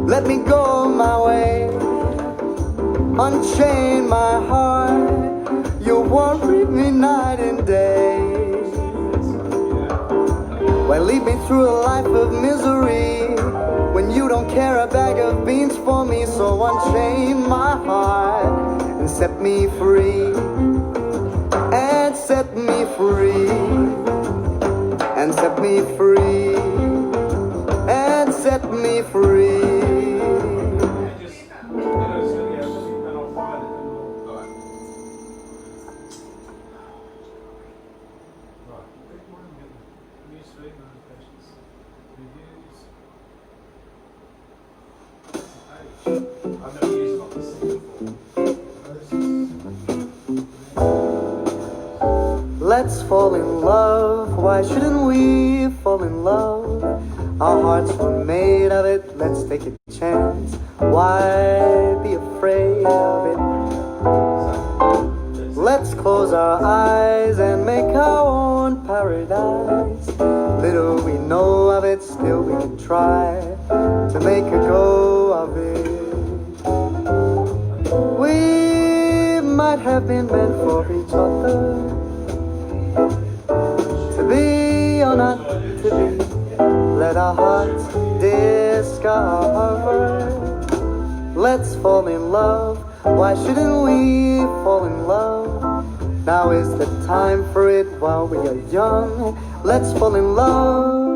let me go my way. Unchain my heart, you won't leave me night and day. Why lead me through a life of misery when you don't care a bag of beans for me? So unchain my heart and set me free, and set me free, and set me free, and set me free. Let's fall in love, why shouldn't we fall in love? Our hearts were made of it, let's take a chance. Why be afraid of it? Let's close our eyes and make our own paradise. Little we know of it, still we can try to make a go of it. We might have been meant for each other, or not to be. Let our hearts discover. Let's fall in love, why shouldn't we fall in love? Now is the time for it while we are young. Let's fall in love.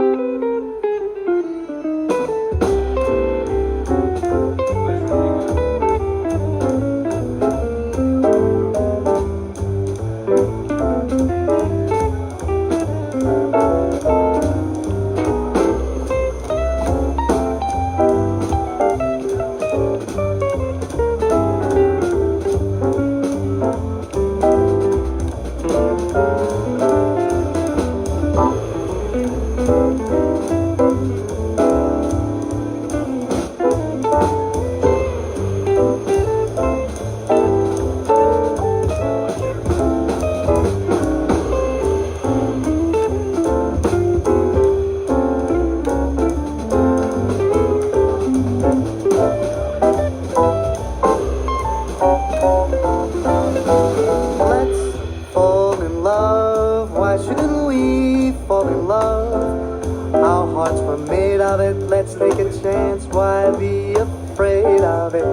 Let's take a chance, why be afraid of it?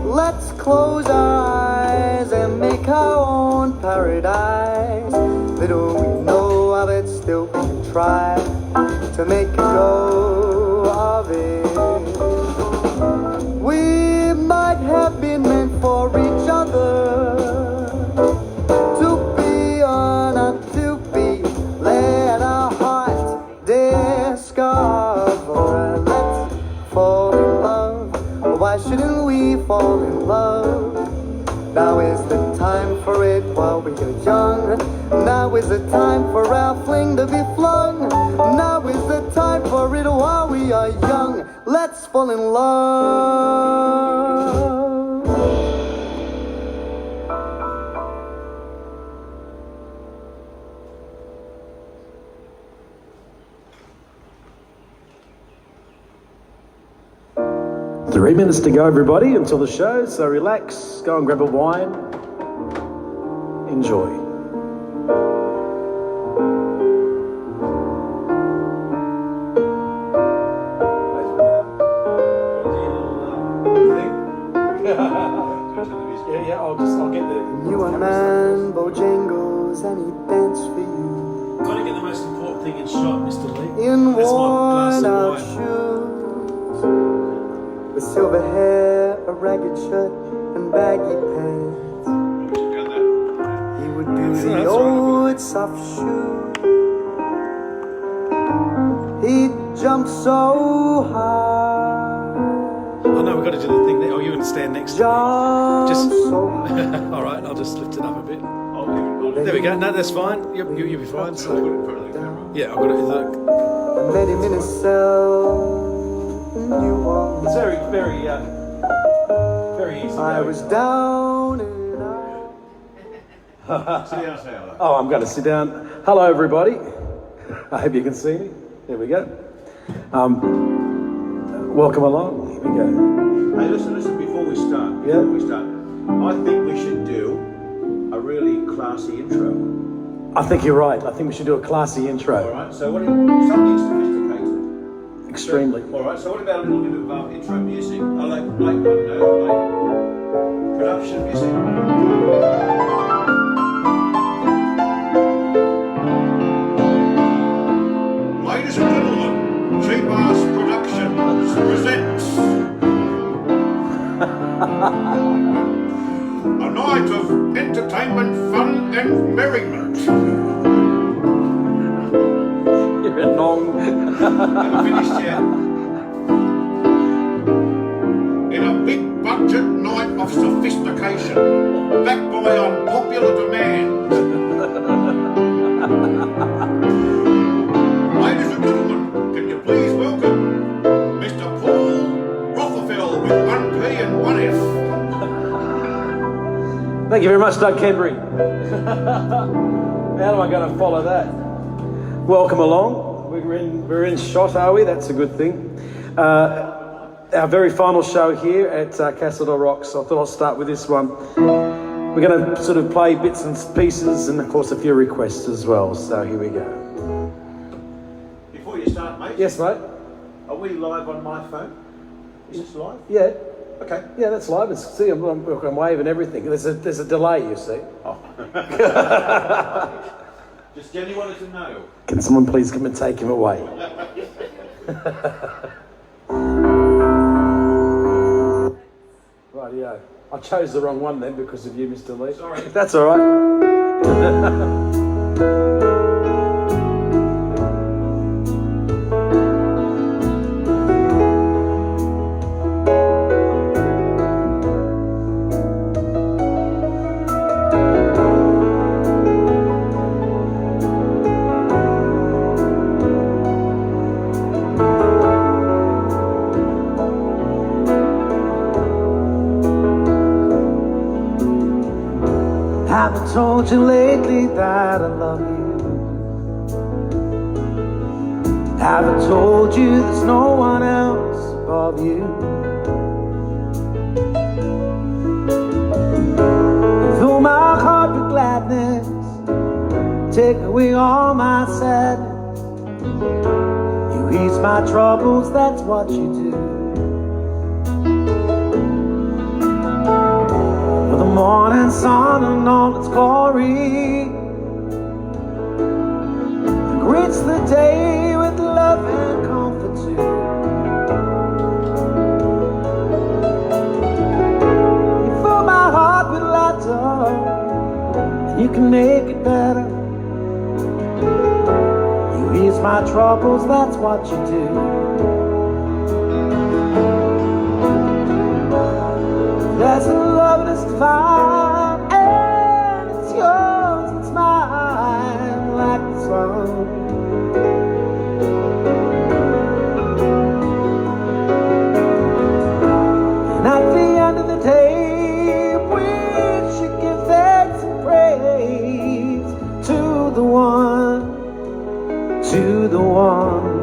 Let's close our eyes and make our own paradise. Little we know of it, still we can try to make a go of it. We might have been meant for each other, to be or not to be. Let our hearts discover. Let's fall in love, why shouldn't we fall in love? Now is the time for it while we are young. Now is the time for our fling to be flung. Now is the time for it while we are young. Let's fall in love. Three minutes to go, everybody, until the show, so relax, go and grab a wine, enjoy. Yeah, I'll get the... You a man, Bojangles, and he danced for you. Gotta get the most important thing in shot, Mr. Lee. In That's my glass of worn-out wine. shoes, with silver hair, a ragged shirt, and baggy pants. He would do the old soft shoe. He'd jump so high. Oh no, we've got to do the thing there. Oh, you're going to stand next to me. Jump so high. All right, I'll just lift it up a bit. There we go. No, that's fine. You'll be fine. So, yeah, I've got to look. I met him in a cell in New Orleans. It's very easy. I was down and out. Sit down, say hello. Oh, I'm going to sit down. Hello, everybody. I hope you can see me. There we go. Welcome along. Here we go. Hey, listen, before we start. Yeah. I think we should do a really classy intro. I think you're right. I think we should do a classy intro. All right, so something sophisticated. Extremely. So, all right, so what about a little bit of intro music? I like production music. Ladies and gentlemen, Cheap-Ass Productions presents a night of entertainment, fun and merriment. You're a nong. Haven't finished yet. In a big budget night of sophistication, backed by unpopular demand. Ladies and gentlemen, can you please welcome Mr. Paul Rothapfel with 1P and 1F. Thank you very much, Doug Kendry. How am I going to follow that? Welcome along. We're in shot, are we? That's a good thing. Our very final show here at Castle Rocks. I thought I'll start with this one. We're going to sort of play bits and pieces and, of course, a few requests as well. So here we go. Before you start, mate. Yes, mate. Are we live on my phone? Is this live? Yeah. Okay. Yeah, that's live. See, I'm waving everything. There's a delay, you see. Oh. Just Jenny wanted to know. Can someone please come and take him away? Rightio. I chose the wrong one then because of you, Mr. Lee. Sorry. That's all right. Haven't told you lately that I love you. Haven't told you there's no one else above you. Fill my heart with gladness, take away all my sadness. You ease my troubles, that's what you do. The morning sun and all its glory greets the day with love and comfort too. You fill my heart with laughter, and you can make it better. You ease my troubles, that's what you do. There's a love that's divine, and it's yours, it's mine, like the sun. And at the end of the day, we should give thanks and praise to the one, to the one.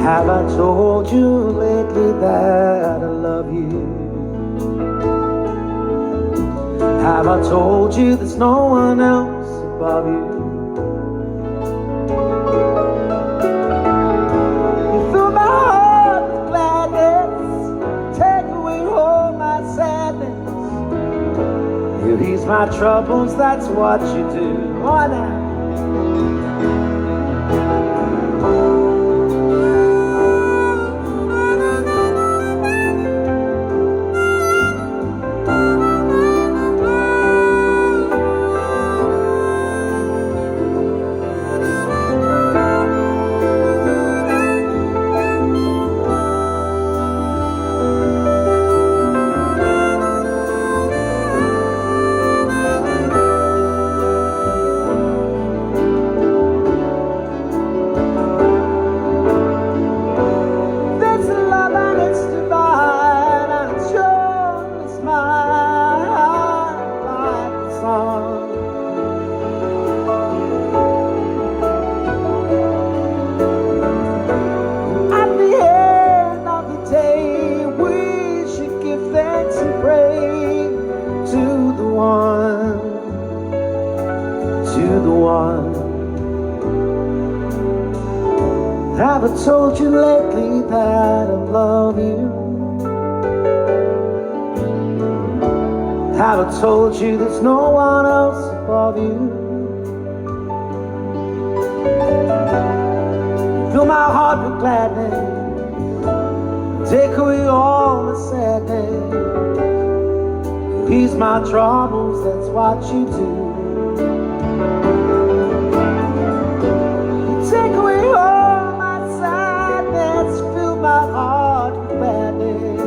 Have I told you lately that I love you? Have I told you there's no one else above you? You fill my heart with gladness, take away all my sadness. You ease my troubles, that's what you do. Oh, now. Have I told you lately that I love you? Have I told you there's no one else above you? Fill my heart with gladness, take away all the sadness. You ease my troubles, that's what you do. You take away all my sadness, fill my heart with gladness.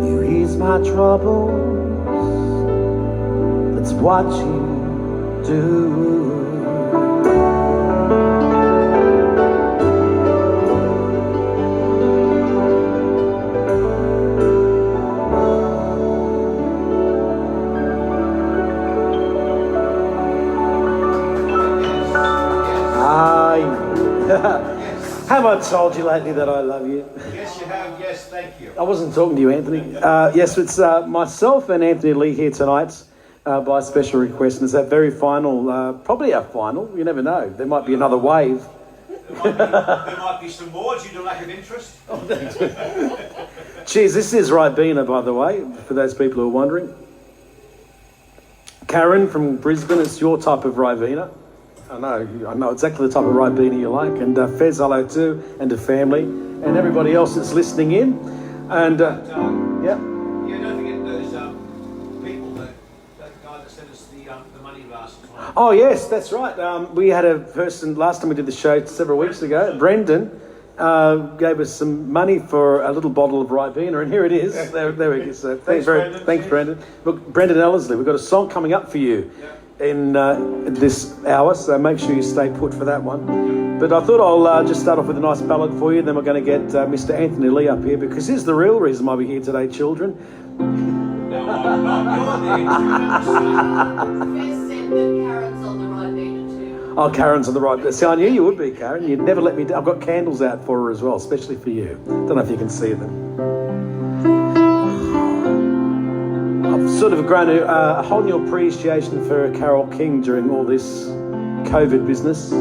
You ease my troubles, that's what you do. Have I told you lately that I love you? Yes, you have. Yes, thank you. I wasn't talking to you, Anthony. Yes, it's myself and Anthony Lee here tonight by special request, and it's that very final, probably our final, you never know. There might be another wave. There might be some more due to lack of interest. Cheers, this is Ribena, by the way, for those people who are wondering. Karen from Brisbane, it's your type of Ribena. I know exactly the type of Ribena you like. And Fez, hello too, and the family, and everybody else that's listening in. And, yeah. Yeah, don't forget those people, that guy that sent us the money last time. Oh, yes, that's right. We had a person, last time we did the show several weeks ago, Brendan, gave us some money for a little bottle of Ribena, and here it is. There we go. So thanks, Brendan. Look, Brendan Ellerslie, we've got a song coming up for you. In this hour, so make sure you stay put for that one. But I thought I'll just start off with a nice ballad for you, then we're going to get Mr. Anthony Lee up here, because here's the real reason why we're here today, children. No, I'm not. Fez said that Karen's on the Ribena too. Oh, Karen's on the right. See, I knew you would be, Karen. You'd never let me down. I've got candles out for her as well, especially for you. Don't know if you can see them. I've sort of grown a whole new appreciation for Carole King during all this COVID business.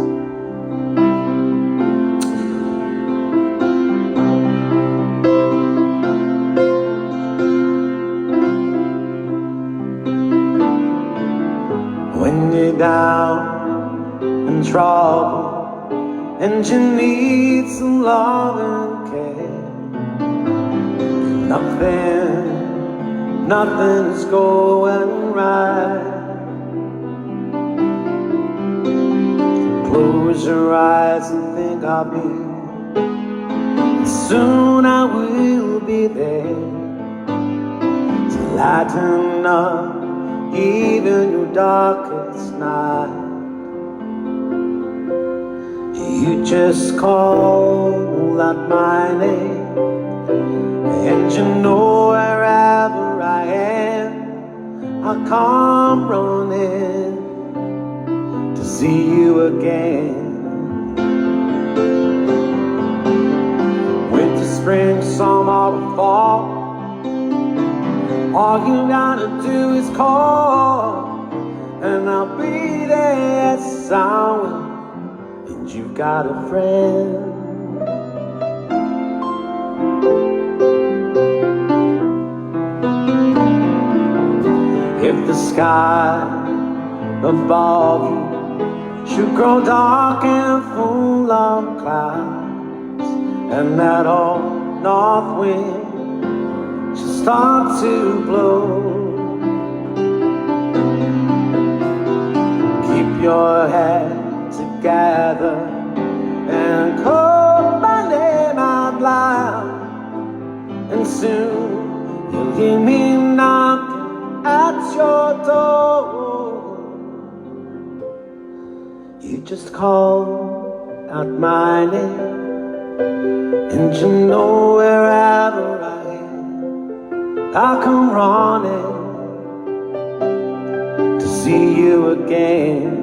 When you're down and trouble and you need some love and care, nothing's going right. Close your eyes and think of me. Soon I will be there to lighten up even your darkest night. You just call out my name, and you know wherever I am, I'll come running to see you again. Winter, spring, summer, or fall, all you gotta do is call, and I'll be there. Yes, I will. And you've got a friend. If the sky above you should grow dark and full of clouds, and that old north wind should start to blow, keep your head together and call my name out loud, and soon you'll hear me knocking at your door. You just call out my name, and you know wherever I am, I'll come running to see you again.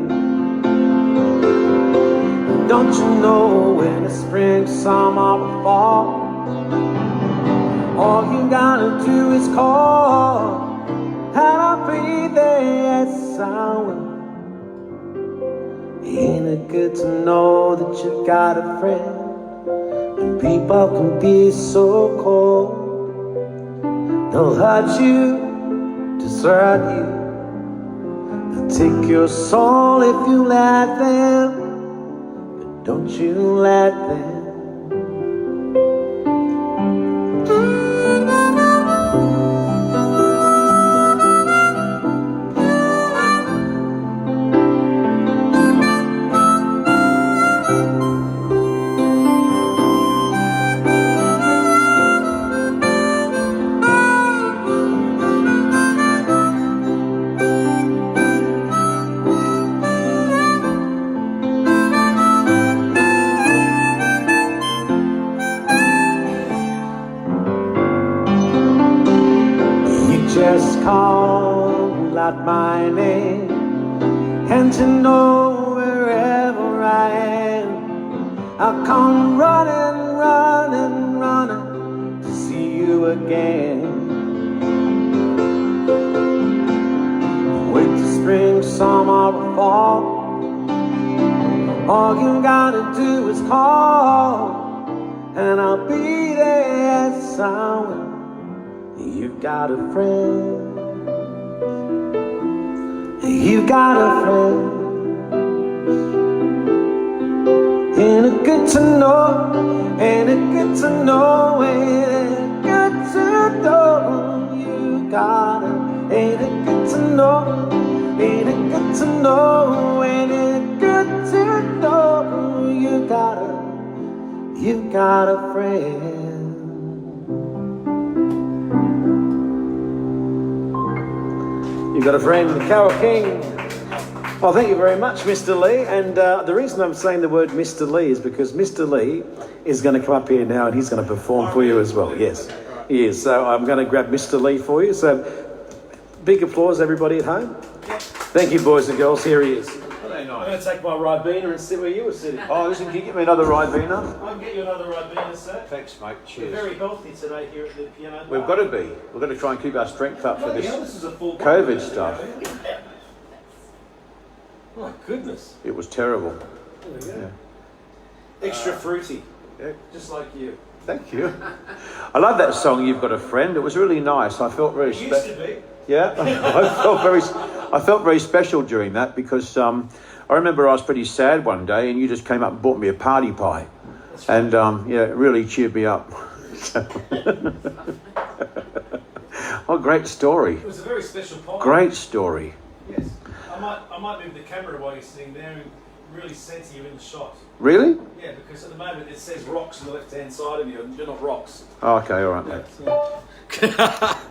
Don't you know in the spring, summer, or fall, all you gotta do is call, and I'll be there. Yes, I will. Ain't it good to know that you got a friend? When people can be so cold, they'll hurt you, desert you, they'll take your soul if you let them, but don't you let them. Just call out my name, and to know wherever I am, I'll come running, running, running to see you again. Wait till spring, summer, or fall, all you gotta do is call, and I'll be there, yes I will. You've got a friend. You've got a friend. Ain't it good to know? Ain't it good to know? Ain't it good to know you got it? Ain't it good to know? Ain't it good to know? Ain't it good to know you got it? You've got a friend. You've got a friend, Carol King. Well, thank you very much, Mr. Lee. And the reason I'm saying the word Mr. Lee is because Mr. Lee is going to come up here now and he's going to perform for you as well. Yes, he is. So I'm going to grab Mr. Lee for you. So big applause, everybody at home. Thank you, boys and girls. Here he is. I'm going to take my Ribena and sit where you were sitting. Oh, listen, can you get me another Ribena? I can get you another Ribena, sir. Thanks, mate. Cheers. We're very healthy today here at the piano bar. We've got to be. We've got to try and keep our strength up for this This is a full COVID stuff. My goodness. It was terrible. There we go. Yeah. Extra fruity. Yeah. Just like you. Thank you. I love that song, You've Got a Friend. It was really nice. I felt very It used to be. Yeah, I felt very special during that because I remember I was pretty sad one day and you just came up and bought me a party pie. That's right. And yeah, it really cheered me up. Oh, great story. It was a very special pie. Great story. Yes. I might move the camera while you're sitting there and really center you in the shot. Really? Yeah, because at the moment it says rocks on the left-hand side of you, and you're not rocks. Oh, okay, all right, mate. So,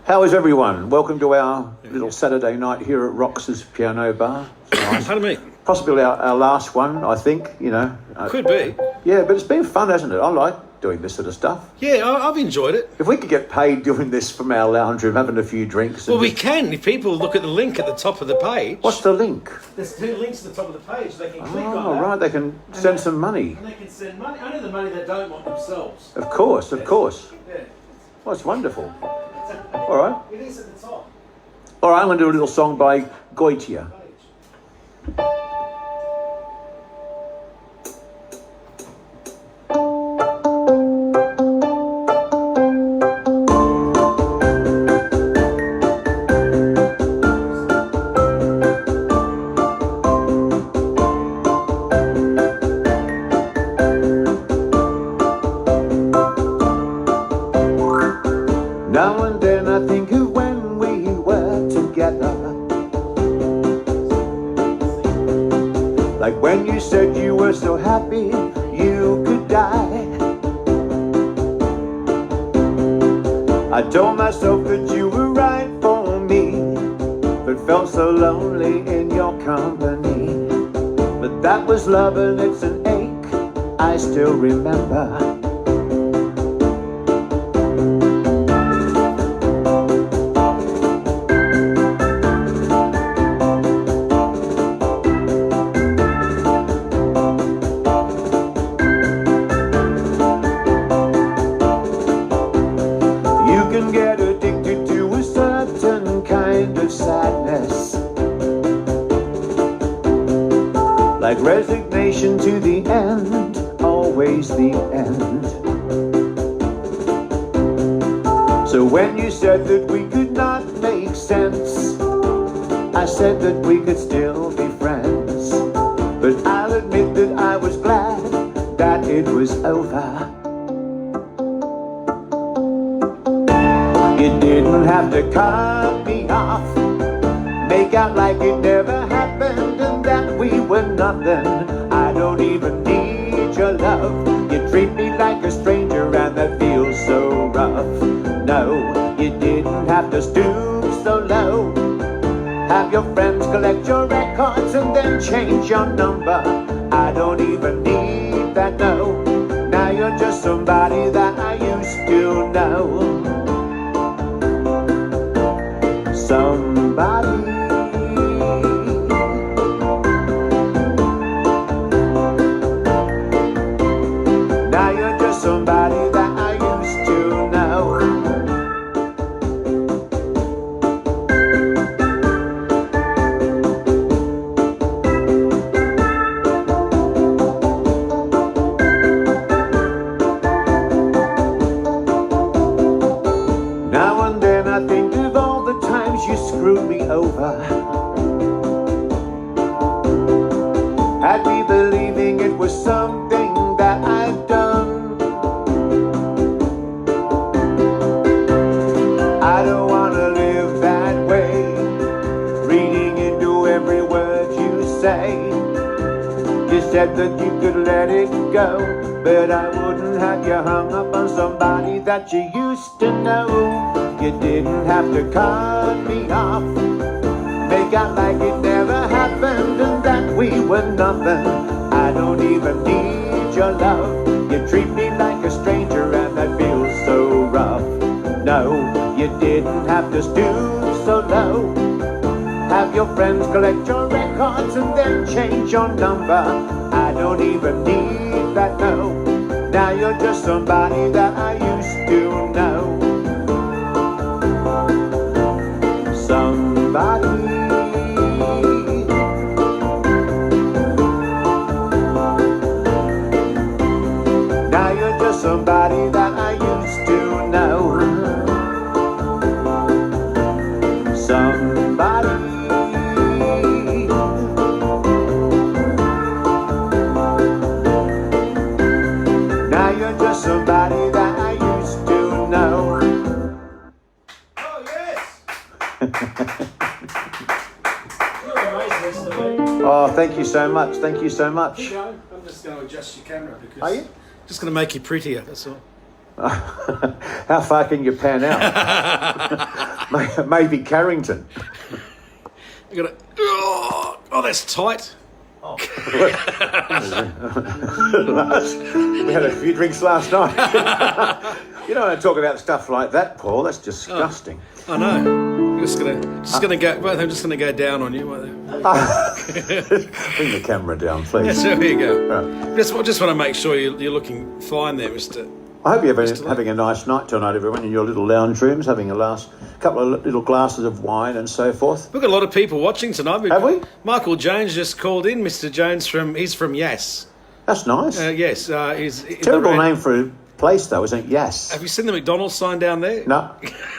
How is everyone? Welcome to our little Saturday night here at Rox's Piano Bar. It's nice. Pardon me. Possibly our last one, I think, you know. Could be. Yeah, but it's been fun, hasn't it? I like doing this sort of stuff. Yeah, I've enjoyed it. If we could get paid doing this from our lounge room, having a few drinks. Well, we can. If people look at the link at the top of the page. What's the link? there's two links at the top of the page. They can click on Oh, that. right, they can send some money. And they can send money. Only the money they don't want themselves. Of course, of course. Yeah. Well, it's wonderful. All right. It is at the top. All right, I'm going to do a little song by Goitia. Now and then I think of when we were together, like when you said you were so happy you could die. I told myself that you were right for me, but felt so lonely in your company. But that was love and it's an ache I still remember. Like Resignation to the end, always the end. So when you said that we could not make sense, I said that we could still be friends. But I'll admit that I was glad that it was over. You didn't have to cut me off, make out like it never happened and that we were nothing. I don't even need your love. You treat me like a stranger and that feels so rough. No, you didn't have to stoop so low. Have your friends collect your records and then change your number. I don't even need that, no. Now you're just somebody that I used to know. Somebody. Now you're just somebody that I used to know. Now and then I think of all the times you screwed me over. Had me believing it was something that I'd done. I don't want to live that way, reading into every word you say. You said that you could let it go, but I wouldn't have you hung up on somebody that you used to know. You didn't have to cut me off, make out like it never happened and that we were nothing. I don't even need your love. You treat me like a stranger and that feels so rough. No, you didn't have to stoop so low. Have your friends collect your records and then change your number. I don't even need that, no. Now you're just somebody that I used to know. Somebody. Now you're just somebody that I used to know. Somebody. Now you're just somebody that I used to know. Oh, yes! You're amazing, Mr. Lee. Oh, thank you so much. Thank you so much. Keep going. I'm just going to adjust your camera because... Are you? Just going to make you prettier, that's all. How far can you pan out? Maybe Carrington. You got to... Oh, that's tight. We had a few drinks last night. You don't want to talk about stuff like that, Paul. That's disgusting. I know. I'm just gonna go. Well, I'm just gonna go down on you. Bring the camera down, please. Yes, there you go. Right. Just want to make sure you're looking fine there, Mister. I hope you're having a nice night tonight, everyone, in your little lounge rooms, having a couple of little glasses of wine and so forth. We've got a lot of people watching tonight. Have we? Michael Jones just called in. Mr. Jones he's from Yass. That's nice. Yes, he's Terrible name for a place, though, isn't it? Yes. Have you seen the McDonald's sign down there? No.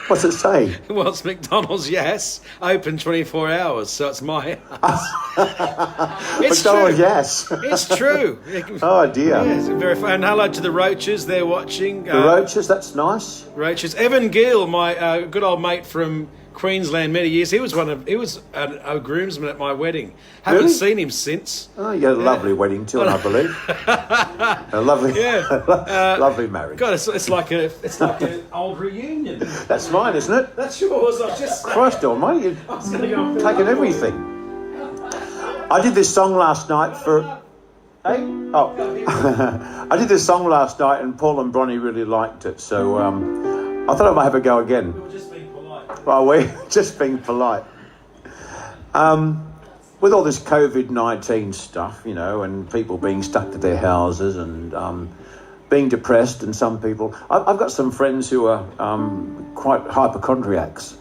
What's it say? Well, it's McDonald's, yes. Open 24 hours, so it's my house. It's McDonald's, true. yes. It's true. Oh, dear. Yes, very fun. And hello to the Roaches, they're watching. The Roaches, that's nice. Roaches. Evan Gill, my good old mate from Queensland many years. He was a groomsman at my wedding. Haven't Really? seen him since. Oh, you had a lovely wedding too, I believe. A lovely, lovely marriage. God, it's like an old reunion. That's mine, isn't it? That's yours. I just Christ almighty, you've taken everything. I did this song last night for... Hey? Oh. I did this song last night and Paul and Bronnie really liked it, so I thought I might have a go again. We're just being polite. Well, we're just being polite. With all this COVID-19 stuff, you know, and people being stuck to their houses and being depressed, and some people... I've got some friends who are quite hypochondriacs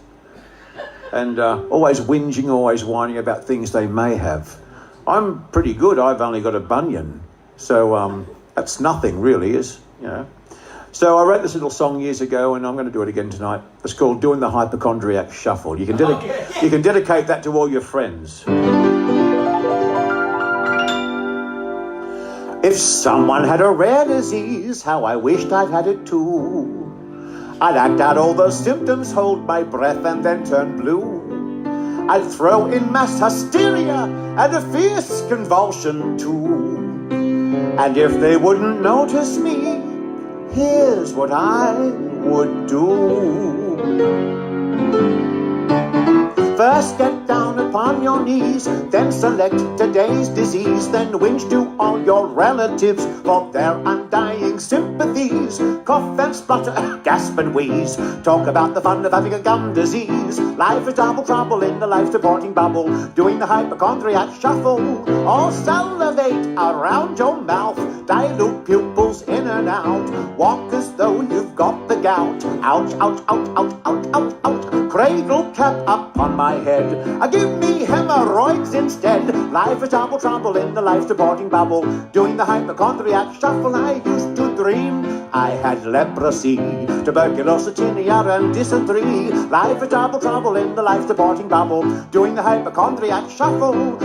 and always whinging, always whining about things they may have. I'm pretty good. I've only got a bunion. So that's nothing really, is, you know. So I wrote this little song years ago, and I'm going to do it again tonight. It's called Doing the Hypochondriac Shuffle. You can dedicate that to all your friends. If someone had a rare disease, how I wished I'd had it too. I'd act out all those symptoms, hold my breath, and then turn blue. I'd throw in mass hysteria and a fierce convulsion too. And if they wouldn't notice me, here's what I would do. First get down upon your knees, then select today's disease, then whinge to all your relatives for their undying sympathies. Cough and splutter, gasp and wheeze, talk about the fun of having a gum disease. Life is double trouble in the life-supporting bubble, doing the hypochondriac shuffle. All salivate around your mouth, dilute pupils in and out, walk as though you've got the gout. Ouch, ouch, ouch, ouch, ouch, ouch, ouch. Cradle cap up on my head, give me hemorrhoids instead. Life is double trouble in the life-supporting bubble, doing the hypochondriac shuffle. I used to dream I had leprosy, tuberculosis, tinea, and dysentery. Life is double trouble in the life-supporting bubble, doing the hypochondriac shuffle.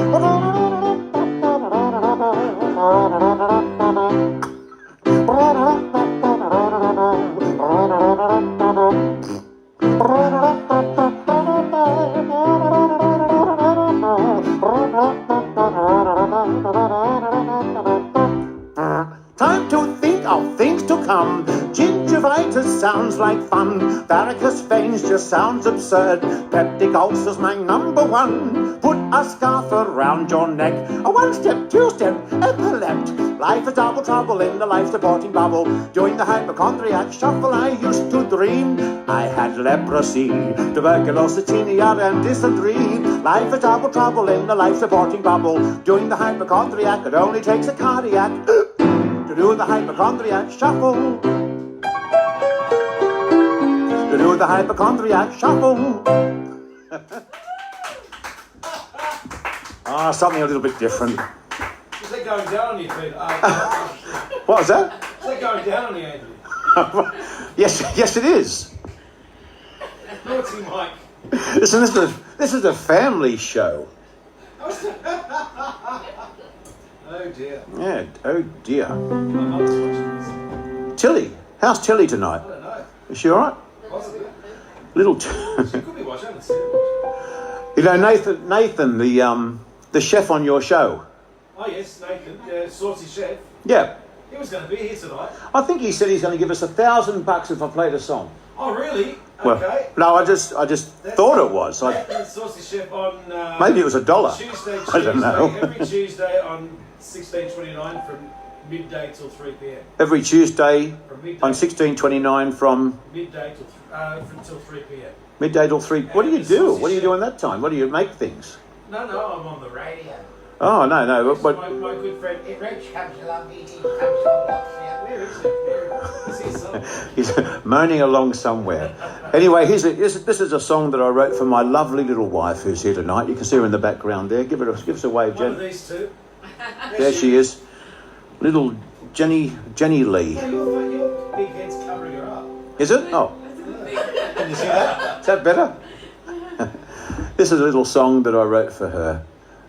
Time to think of things to come. Gingivitis sounds like fun. Varicose veins just sounds absurd. Peptic ulcer's my number one. Put a scarf around your neck. A one step, two step, epilept. Life is double trouble in the life-supporting bubble, doing the hypochondriac shuffle. I used to dream I had leprosy, tuberculosis, tinea, and dysentery. Life is double trouble in the life-supporting bubble, doing the hypochondriac. It only takes a cardiac to do the hypochondriac shuffle. To do the hypochondriac shuffle. Something a little bit different. Is that going down on you, Peter? What was that? Is that going down on you, Anthony? Yes, it is. Naughty Mike. Listen, this is a family show. Oh dear. Yeah. Oh dear. My mum's watching this. Tilly, how's Tilly tonight? I don't know. Is she all right? Possibly. Little. She could be watching. I haven't seen her watching. You know, Nathan, the chef on your show. Oh yes, Nathan, Saucy Chef. Yeah. He was going to be here tonight. I think he said he's going to give us $1,000 if I played a song. Oh really? Well, Okay. no, I just thought it was. Nathan, Saucy Chef on. Maybe it was $1. Tuesday. I don't know. Every Tuesday on 16:29 from midday till 3 p.m. Every Tuesday From midday. on 16:29 from Midday till 3 p.m. midday till 3. What do you do? What do you do in that time? What do you make things? No, I'm on the radio. Oh, no, but My good friend Rich comes along, he comes along, yeah. Where is it? Is he somewhere? he's moaning along somewhere. Anyway, this is a song that I wrote for my lovely little wife who's here tonight. You can see her in the background there. Give us a wave, One of Jen. these two. There she is. Little Jenny Lee. Yeah, your big head's covering her up. Is it? Oh. Can you see that? Is that better? This is a little song that I wrote for her.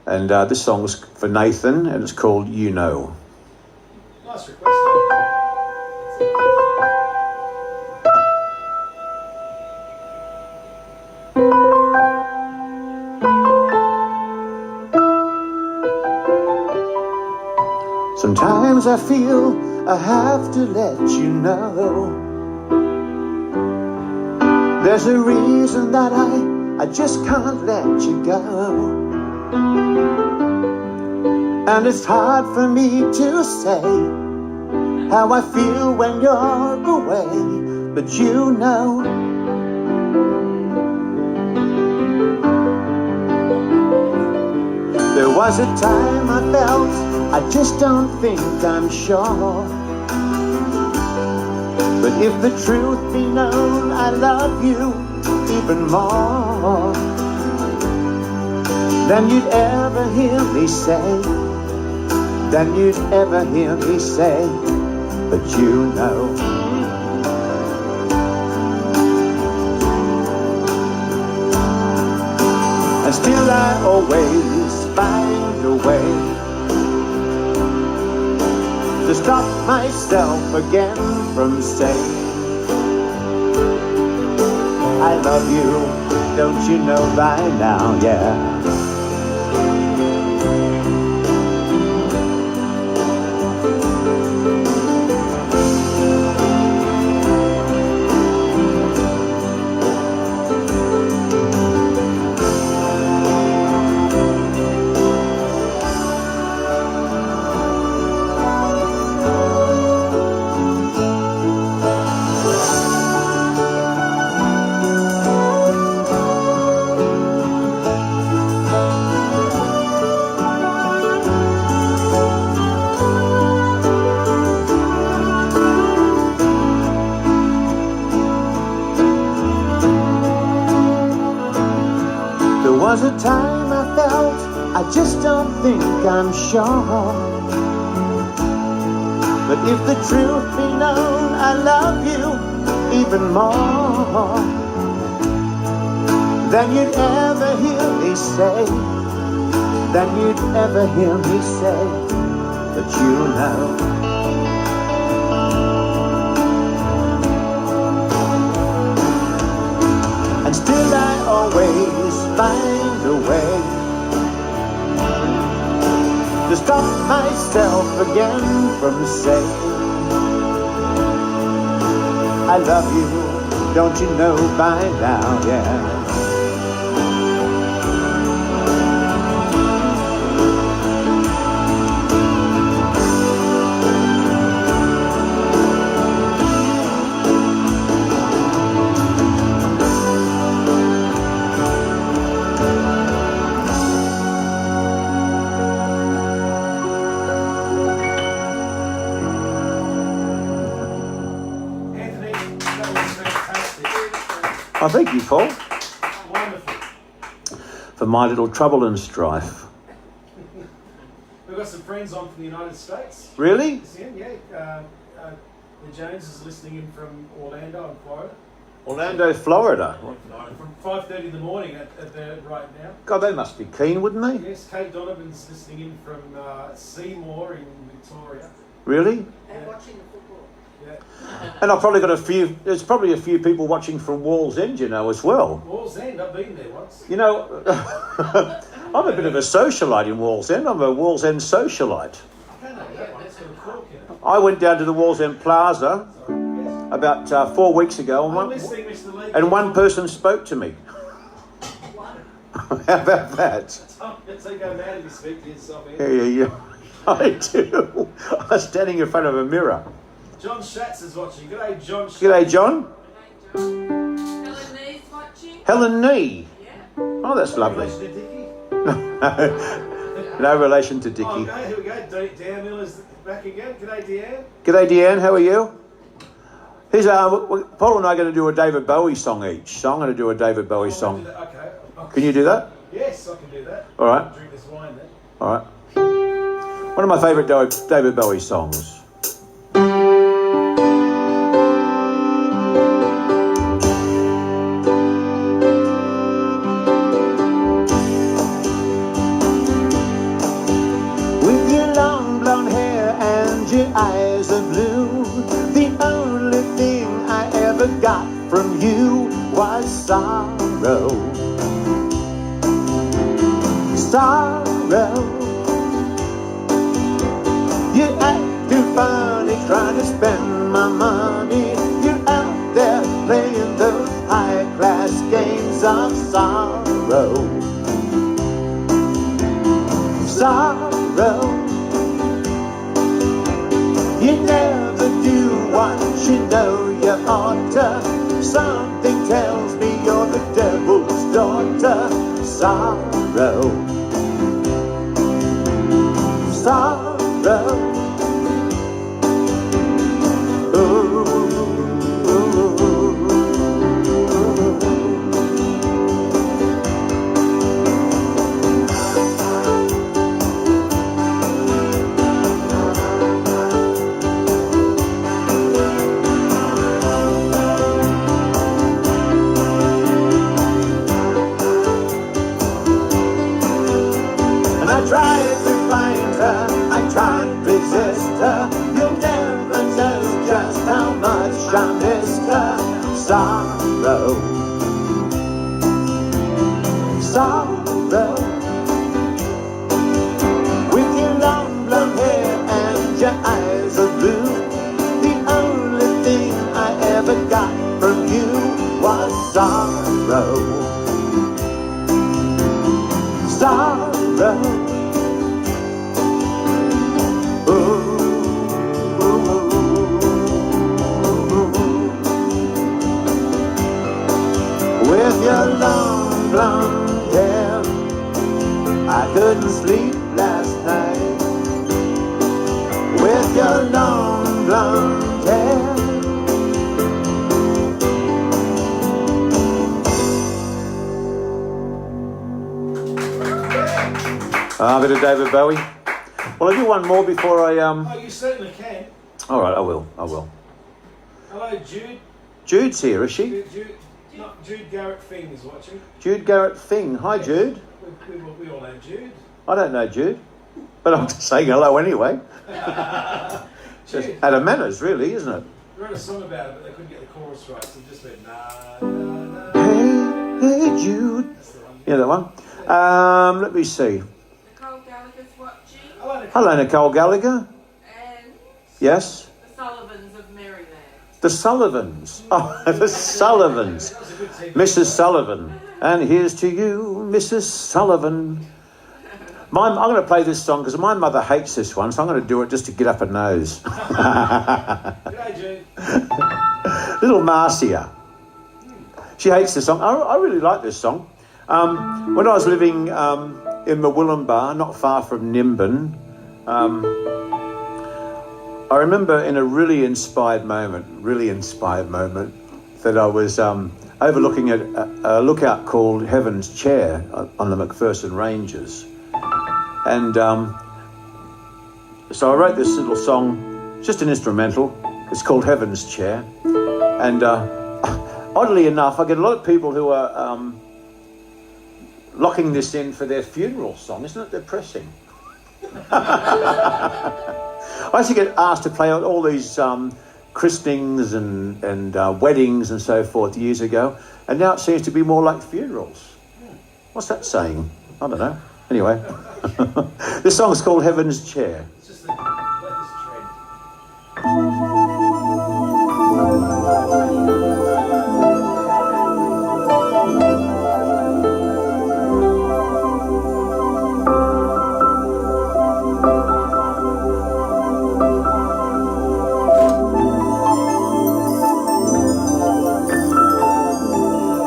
And this song's for Nathan, and it's called You Know. Nice request. Sometimes I feel I have to let you know there's a reason that I just can't let you go. And it's hard for me to say how I feel when you're away, but you know. There was a time I felt I just don't think I'm sure. But if the truth be known, I love you even more. than you'd ever hear me say, than you'd ever hear me say. But you know, and still I always find a way to stop myself again from saying I love you, don't you know by now, yeah. There was a time I felt, I just don't think I'm sure. But if the truth be known, I love you even more than you'd ever hear me say, than you'd ever hear me say. But you know, and still I always find a way to stop myself again from saying I love you, don't you know by now, yeah. Oh, thank you, Paul, Wonderful. for my little trouble and strife. We've got some friends on from the United States. Really? Yeah. The Jones is listening in from Orlando in Florida. Orlando, Florida. From 5:30 in the morning at the right now. God, they must be keen, wouldn't they? Yes, Kate Donovan's listening in from Seymour in Victoria. Really? And watching the football. Yeah. And I've probably got there's probably a few people watching from Wall's End, you know, as well. Wall's End, I've been there once. You know, I'm a bit of a socialite in Wall's End. I'm a Wall's End socialite. I don't know that one, it's got a cork in it. I went down to the Wall's End Plaza Yes. about 4 weeks ago, I'm listening, Mr. Lee. and one person spoke to me. How about that? So you go mad if you speak to yourself. Yeah. I do. I was standing in front of a mirror. John Schatz is watching. G'day, John Schatz. G'day, John. Helen Nee's watching. Helen Nee. Yeah. Oh, that's lovely. Relation to Dickie. No relation to Dickie. Oh, okay, here we go. Deanne Miller's back again. G'day, Deanne. G'day, Deanne. How are you? Here's Paul and I are going to do a David Bowie song each. So I'm going to do a David Bowie song. Okay. Can you do that? Yes, I can do that. All right. Drink this wine then. All right. One of my favourite David Bowie songs. With your long blonde hair and your eyes of blue, the only thing I ever got from you was sorrow. Sorrow. You act too funny trying to spend my money. You're out there playing those high-class games of sorrow. Sorrow. You never do what you know you ought to. Something tells me you're the devil's daughter. Sorrow. Sorrow. Ooh. sunshine, Mr. Sorrow. Sorrow. With your long blonde hair and your eyes of blue, the only thing I ever got from you was sorrow. Sorrow. Ooh. With your long blonde hair, I couldn't sleep last night. With your long blonde hair. A bit of David Bowie. Well, I'll do one more before I Oh, you certainly can. All right, I will. Hello, Jude. Jude's here, is she? Jude Garrett Fing is watching. Jude Garrett Fing. Hi, Jude. We all know Jude. I don't know Jude, but I'm just saying hello anyway. Just Jude. out of manners, really, isn't it? They wrote a song about it, but they couldn't get the chorus right, so they just went, nah, nah, nah. Hey, Jude. That's the one. Yeah, that one. Let me see. Nicole Gallagher's watching. Hello, Nicole. Hello, Nicole Gallagher. And Yes. the Sullivans of Maryland. The Sullivans. Oh, the Sullivans. That was a good team. Mrs. Sullivan. And here's to you, Mrs. Sullivan. I'm going to play this song because my mother hates this one, so I'm going to do it just to get up her nose. G'day, Jude. Little Marcia. She hates this song. I really like this song. When I was living in Murwillumbah, not far from Nimbin, I remember in a really inspired moment, that I was overlooking a lookout called Heaven's Chair on the McPherson Ranges. And so I wrote this little song, just an instrumental. It's called Heaven's Chair. And oddly enough, I get a lot of people who are locking this in for their funeral song. Isn't it depressing? I used to get asked to play on all these christenings and weddings and so forth years ago, and now it seems to be more like funerals. What's that saying? I don't know. Anyway, this song's called Heaven's Chair. It's just the latest trend.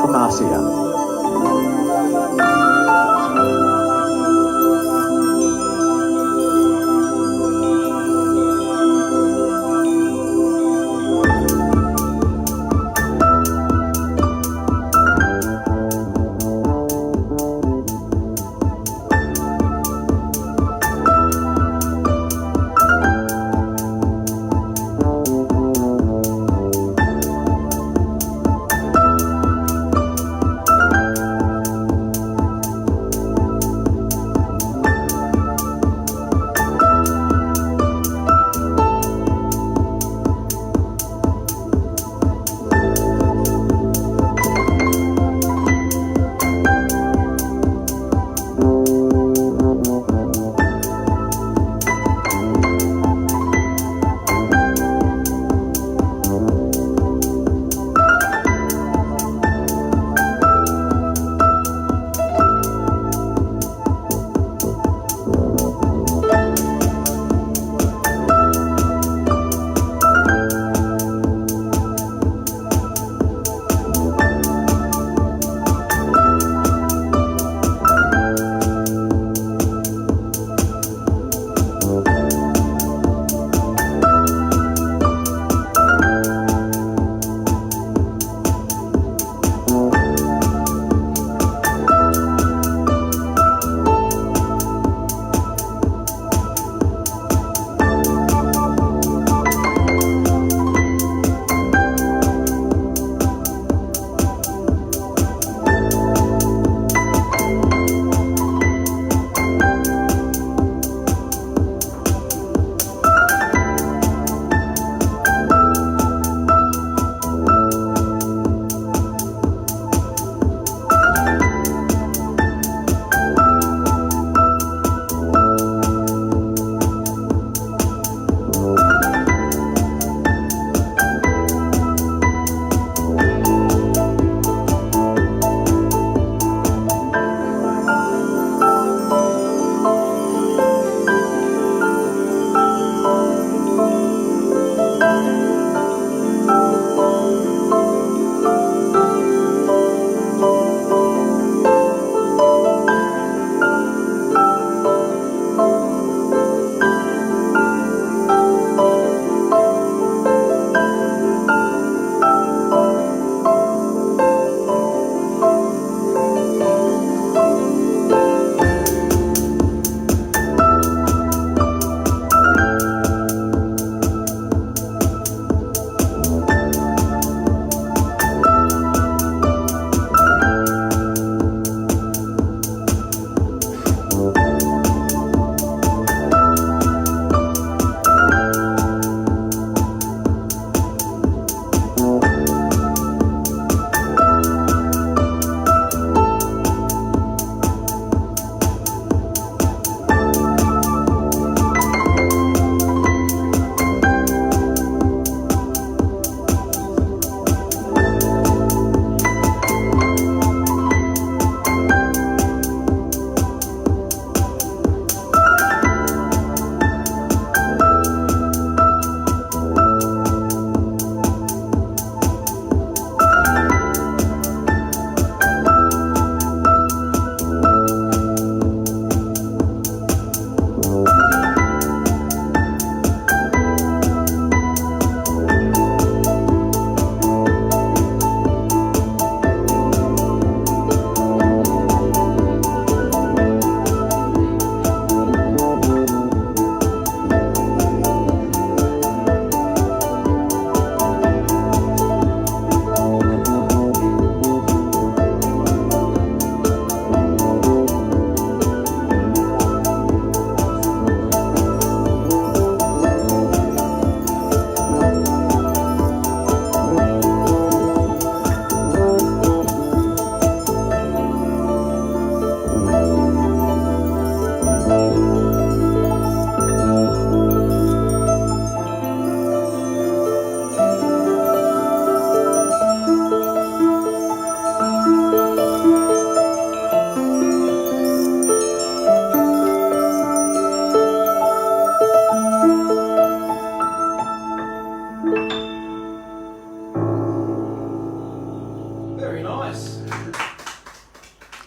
For Marcia.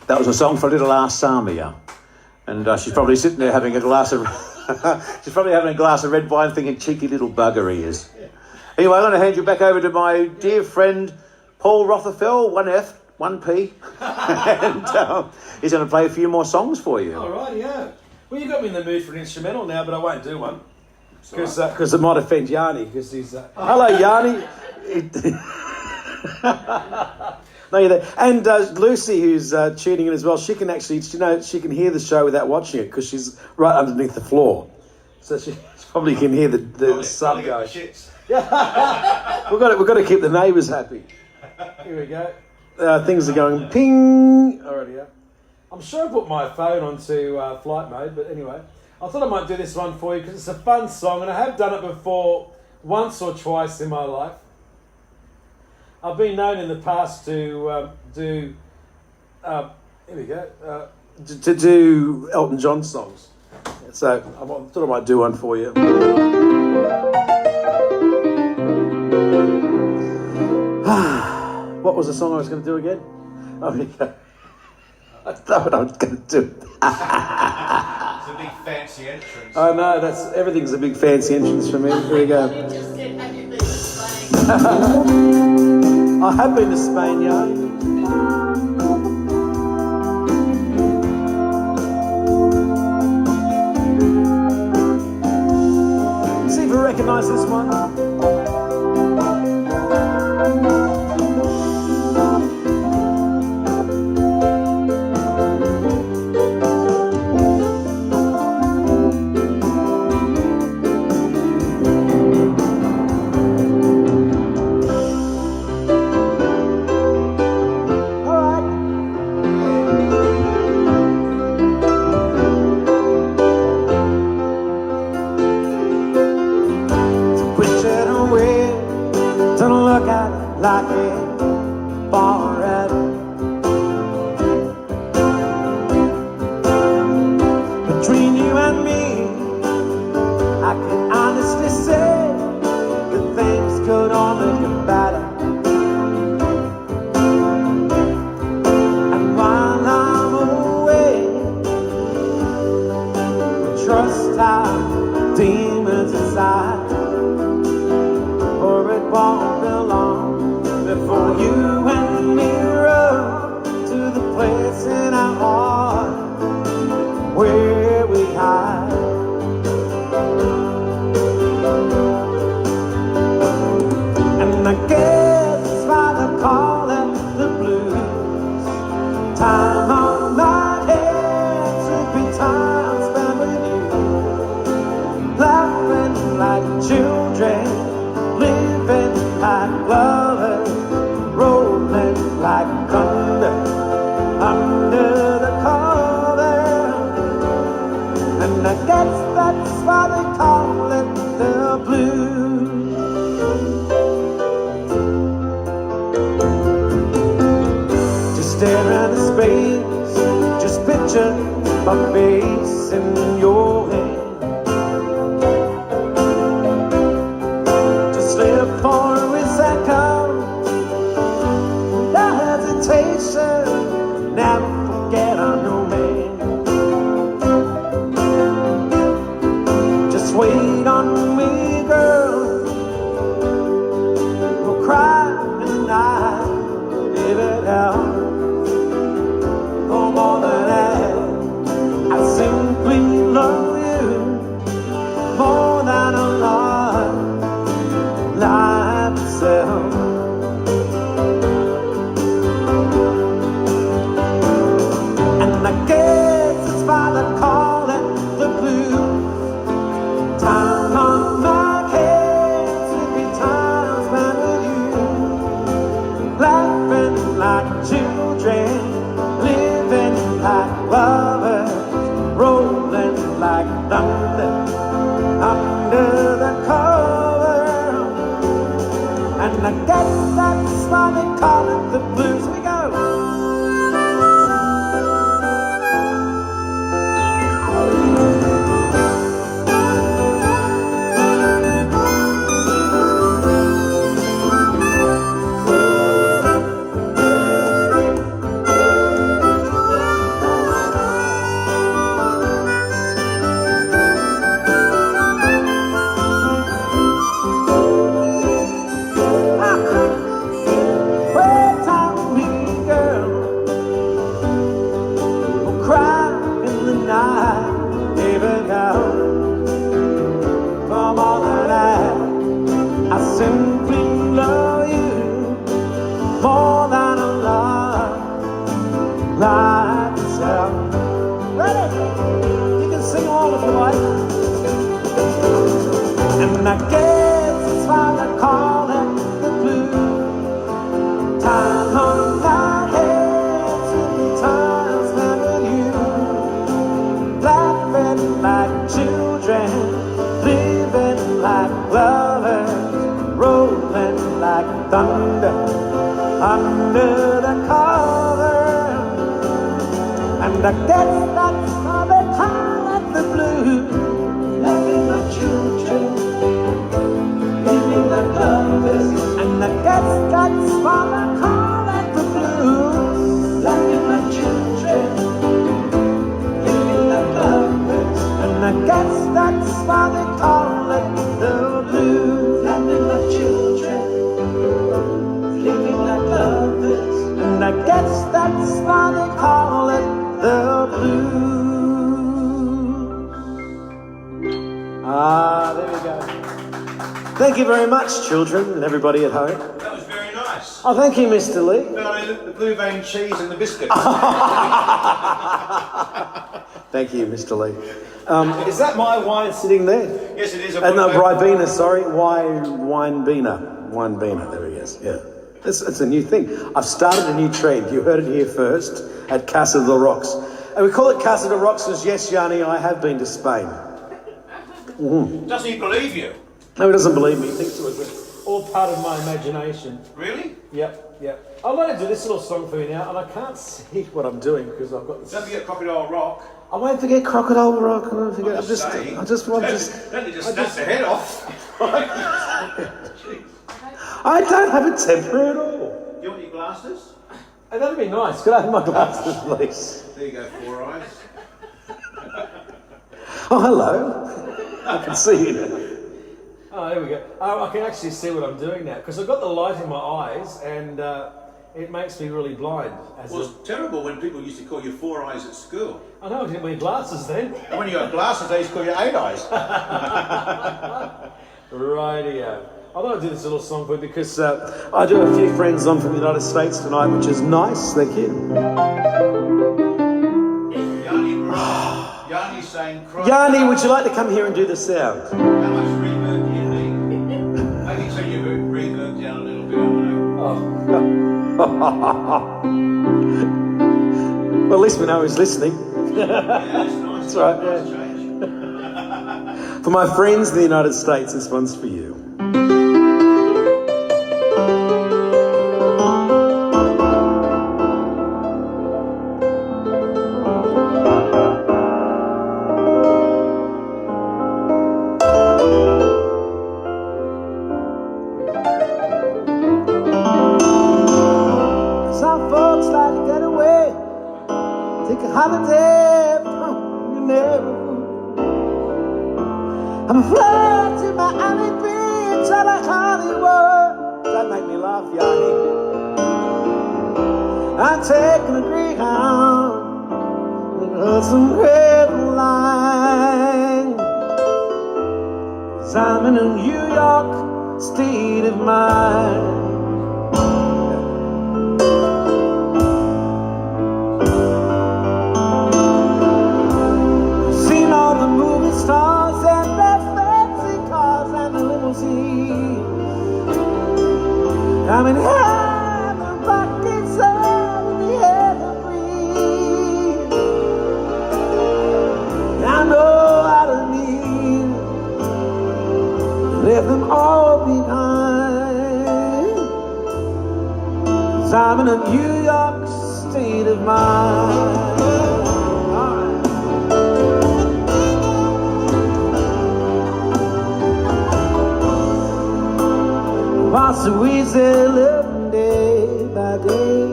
That was a song for little Our Samia. And she's probably sitting there having a glass of... she's probably having a glass of red wine thinking, cheeky little bugger he is. Anyway, I'm going to hand you back over to my dear friend Paul Rothapfel, 1F, 1P. And he's going to play a few more songs for you. All right, yeah. Well, you got me in the mood for an instrumental now, but I won't do one. Because it might offend Yanni, because he's... Hello, Yanni. No, you're there. And Lucy, who's tuning in as well, she can actually, she can hear the show without watching it because she's right underneath the floor. So she probably can hear the sub going. Yeah. We've got to keep the neighbours happy. Here we go. Things are going ping. Alrighty, yeah. I'm sure I put my phone onto flight mode, but anyway. I thought I might do this one for you because it's a fun song and I have done it before once or twice in my life. I've been known in the past to do to do Elton John songs. So I thought I might do one for you. What was the song I was going to do again? Oh, here we go. I know what I was going to do. It's a big fancy entrance. I know, everything's a big fancy entrance for me. Here we go. You just said, have you been to Spain? I have been to Spain, yeah. See if you recognise this one. Like it forever. Between you and me, I can honestly say that things could only get better. And while I'm away, we trust our demons inside, or it won't be long before you and me run to the place in our heart where we hide. And I guess that's why they call it the blues. Time on my head should be time spent with you, laughing like children, living like lovers, rolling like thunder under the cover. And I guess that's why they call it the blues. Just stare into space, just picture my face in your hand. Just live for a second, never forget I'm no man. Just wait on me, girl. We'll cry and I live it out. No more than that, I simply love you more than a lot, life itself. I guess it's why they call it the blues. Time on my head to be time spent with you, laughing like children, living like lovers, rolling like thunder under the cover. And I guess that's why they call it the blues. Here we go. like thunder under the cover. And I guess that's how they call it the blues. Loving my children, living like lovers. And I guess that's why they call it the blues. Loving my children, living like lovers. And I guess that's why they call it the blues. Loving my children, living like lovers. And I guess that's why they call it the blues. Ah, there we go. Thank you very much, children and everybody at home. That was very nice. Oh, thank you, Mr. Lee. The blue vein cheese and the biscuit. Thank you, Mr. Lee. Is that my wine sitting there? Yes, it is. No, Ribena, sorry. Winebina. Winebina, there he is, yeah. It's a new thing. I've started a new trend. You heard it here first at Casa de Rox. And we call it Casa de Rox because, yes, Yanni, I have been to Spain. Doesn't he believe you? No, he doesn't believe me. He thinks it was all part of my imagination. Really? Yep. I'd like to do this little song for you now, and I can't see what I'm doing because I've got this. Don't forget Crocodile Rock. I won't forget Crocodile Rock. I won't forget. Don't just Don't you just snap the head off. I don't have a temper at all. Do you want your glasses? And that'd be nice. Could I have my glasses, please? There you go, Four Eyes. Oh, hello. I can see you now. Oh, there we go. Oh, I can actually see what I'm doing now because I've got the light in my eyes and it makes me really blind. Well, it's terrible when people used to call you Four Eyes at school. I know I didn't wear glasses then. And when you got glasses, they used to call you Eight Eyes. Rightio. I thought I'd do this little song for you because I do have a few friends on from the United States tonight, which is nice. Thank you. Yanni's saying, Yanni, would you like to come here and do the sound? How much reverb do you need? I think so you reverb down a little bit, I don't know. Well, at least we know who's listening. Yeah, that's nice. That's right, Nice yeah. change. For my friends in the United States, this one's for you. Some folks like to get away, take a holiday from your neighborhood. I'm afraid to Miami Beach or like Hollywood. That make me laugh, Yanni. I'm taking a Greyhound with some red line. 'Cause I'm in a New York state of mind. Seen all the movie stars and their fancy cars and the limousines. I'm in heaven, pockets of the evergreen. I know I don't need to leave them all behind. 'Cause I'm in a New York state of mind. While so easy living day by day,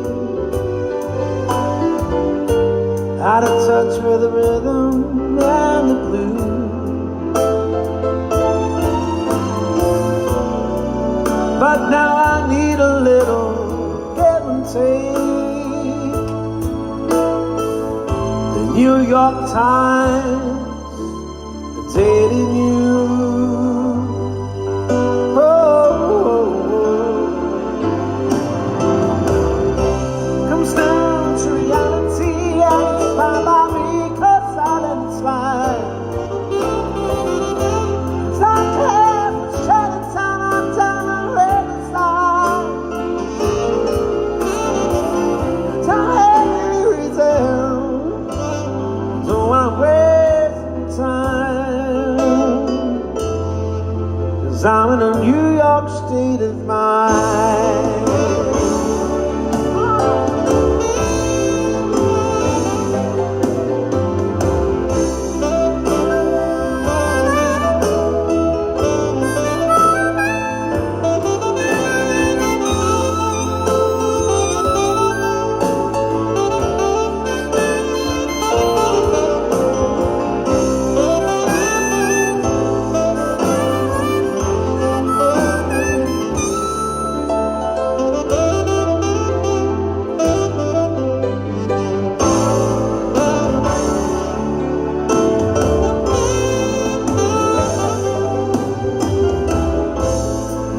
out of touch with the rhythm and the blues. But now I need a little give and take. The New York Times, the Daily News. Down to reality and it's fine by me 'cause I let it slide. 'Cause I care for Chinatown, I'm down on Riverside. Don't have any reason, don't wanna waste time. mine.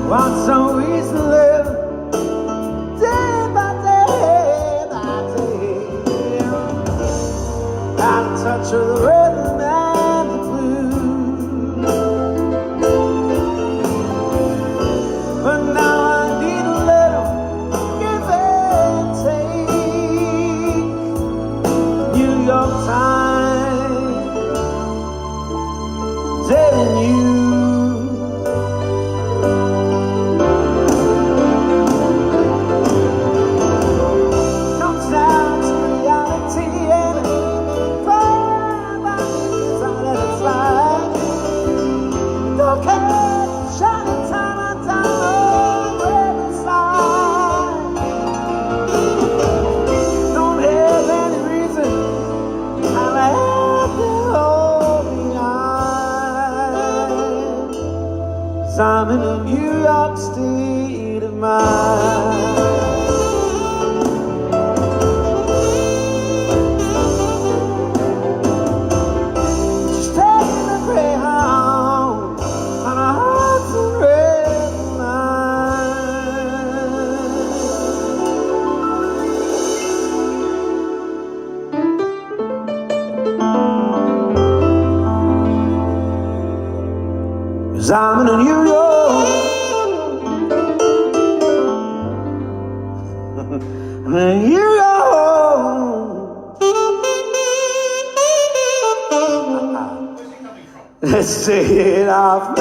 What's so easy to live day by day by day, out of touch with the rhythm and the blues. But now I need a little give and take. New York Times telling you. I'm in a New York state of mind. Just taking a Greyhound on a Hudson Red line. 'Cause I'm in a New York. And you go. Where's it coming from? Let's see it off.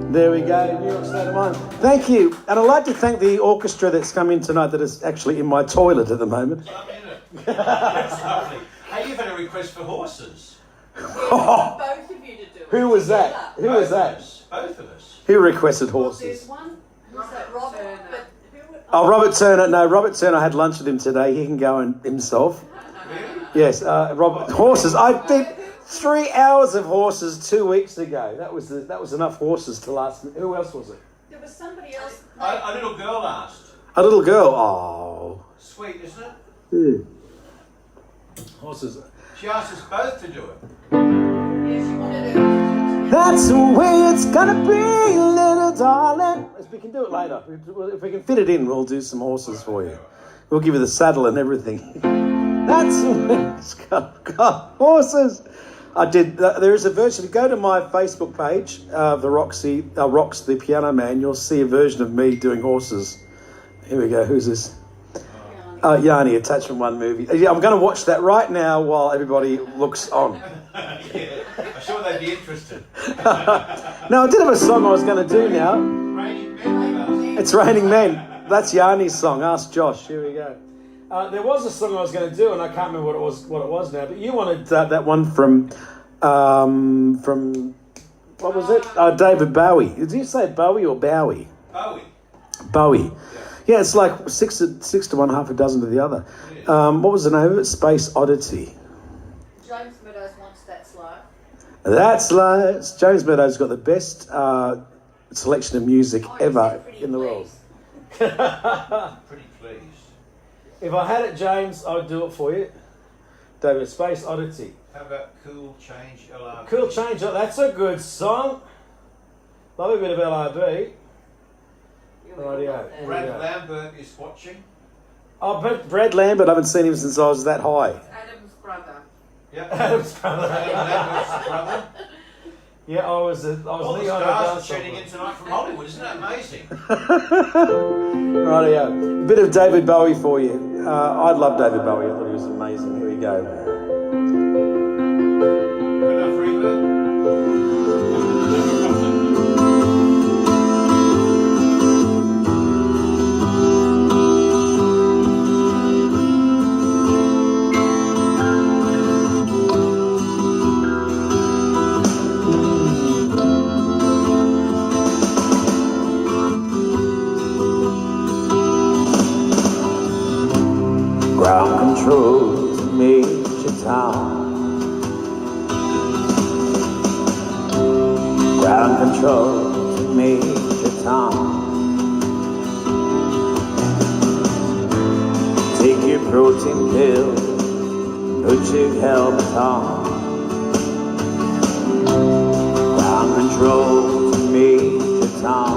There we go, New York State of Mind. Thank you. And I'd like to thank the orchestra that's come in tonight that is actually in my toilet at the moment. I'm in it. That's lovely. Hey, you've had a request for horses. Both of you to do it. Who was that? Who was that? Both of us. Who requested Well, horses? there's one. Was that Robert? But who would, Oh, Robert Turner. No, Robert Turner. I had lunch with him today. He can go and himself. Really? Yes, Robert. Horses. I did 3 hours of horses 2 weeks ago. That was enough horses to last. Who else was it? there was somebody else. A little girl asked. A little girl. Oh. Sweet, isn't it? Horses. She asked us both to do it. Yeah, she wanted to. That's the way it's gonna be, little darling. We can do it later. If we can fit it in, we'll do some horses for you. We'll give you the saddle and everything. That's the way it's gonna go. Horses. I did. There is a version. If you go to my Facebook page, the Rox the Piano Man, you'll see a version of me doing horses. Here we go. Who's this? Yanni, Attachment 1 movie. Yeah, I'm going to watch that right now while everybody looks on. Yeah, I'm sure they'd be interested. No, I did have a song I was going to do now. Raining men. It's Raining Men. That's Yanni's song. Ask Josh. Here we go. There was a song I was going to do, and I can't remember what it was now. But you wanted that one from what was it? David Bowie. Did you say Bowie or Bowie? Bowie. Bowie. Yeah, it's like six to one, half a dozen to the other. What was the name of it? Space Oddity. James Meadows wants That's Life. That's lies. James Meadows got the best selection of music Oh, ever pretty in the world. please. Pretty pleased. If I had it, James, I would do it for you. David, Space Oddity. How about Cool Change LRB? Cool Change. That's a good song. Love a bit of LRB. Rightio. Brad Lambert is watching. Oh, Brad Lambert, I haven't seen him since I was that high. Adam's brother. Yep. Adam's brother. Adam's brother. Yeah, I was All the Lee on a stars are dance tuning in tonight from Hollywood. Isn't that amazing? Rightio. A bit of David Bowie for you. I love David Bowie. I thought he was amazing. Here we go. Good enough reverb? Ground control to Major Tom. Ground control to Major Tom. Take your protein pill, put your helmet on. Ground control to Major Tom.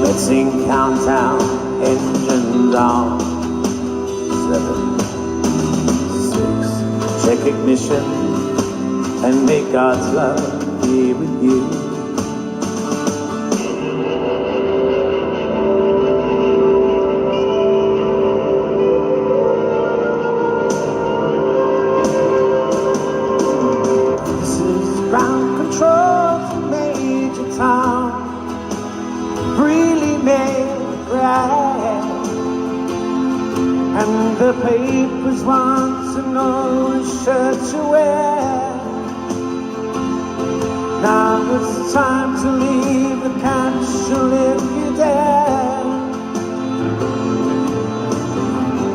Let's sing countdown, engines on. 7, 6, check ignition, and may God's love be with you. This is ground control to Major Tom. Really made it right, and the papers want to know the shirt you wear. Now it's time to leave the capsule if you dare.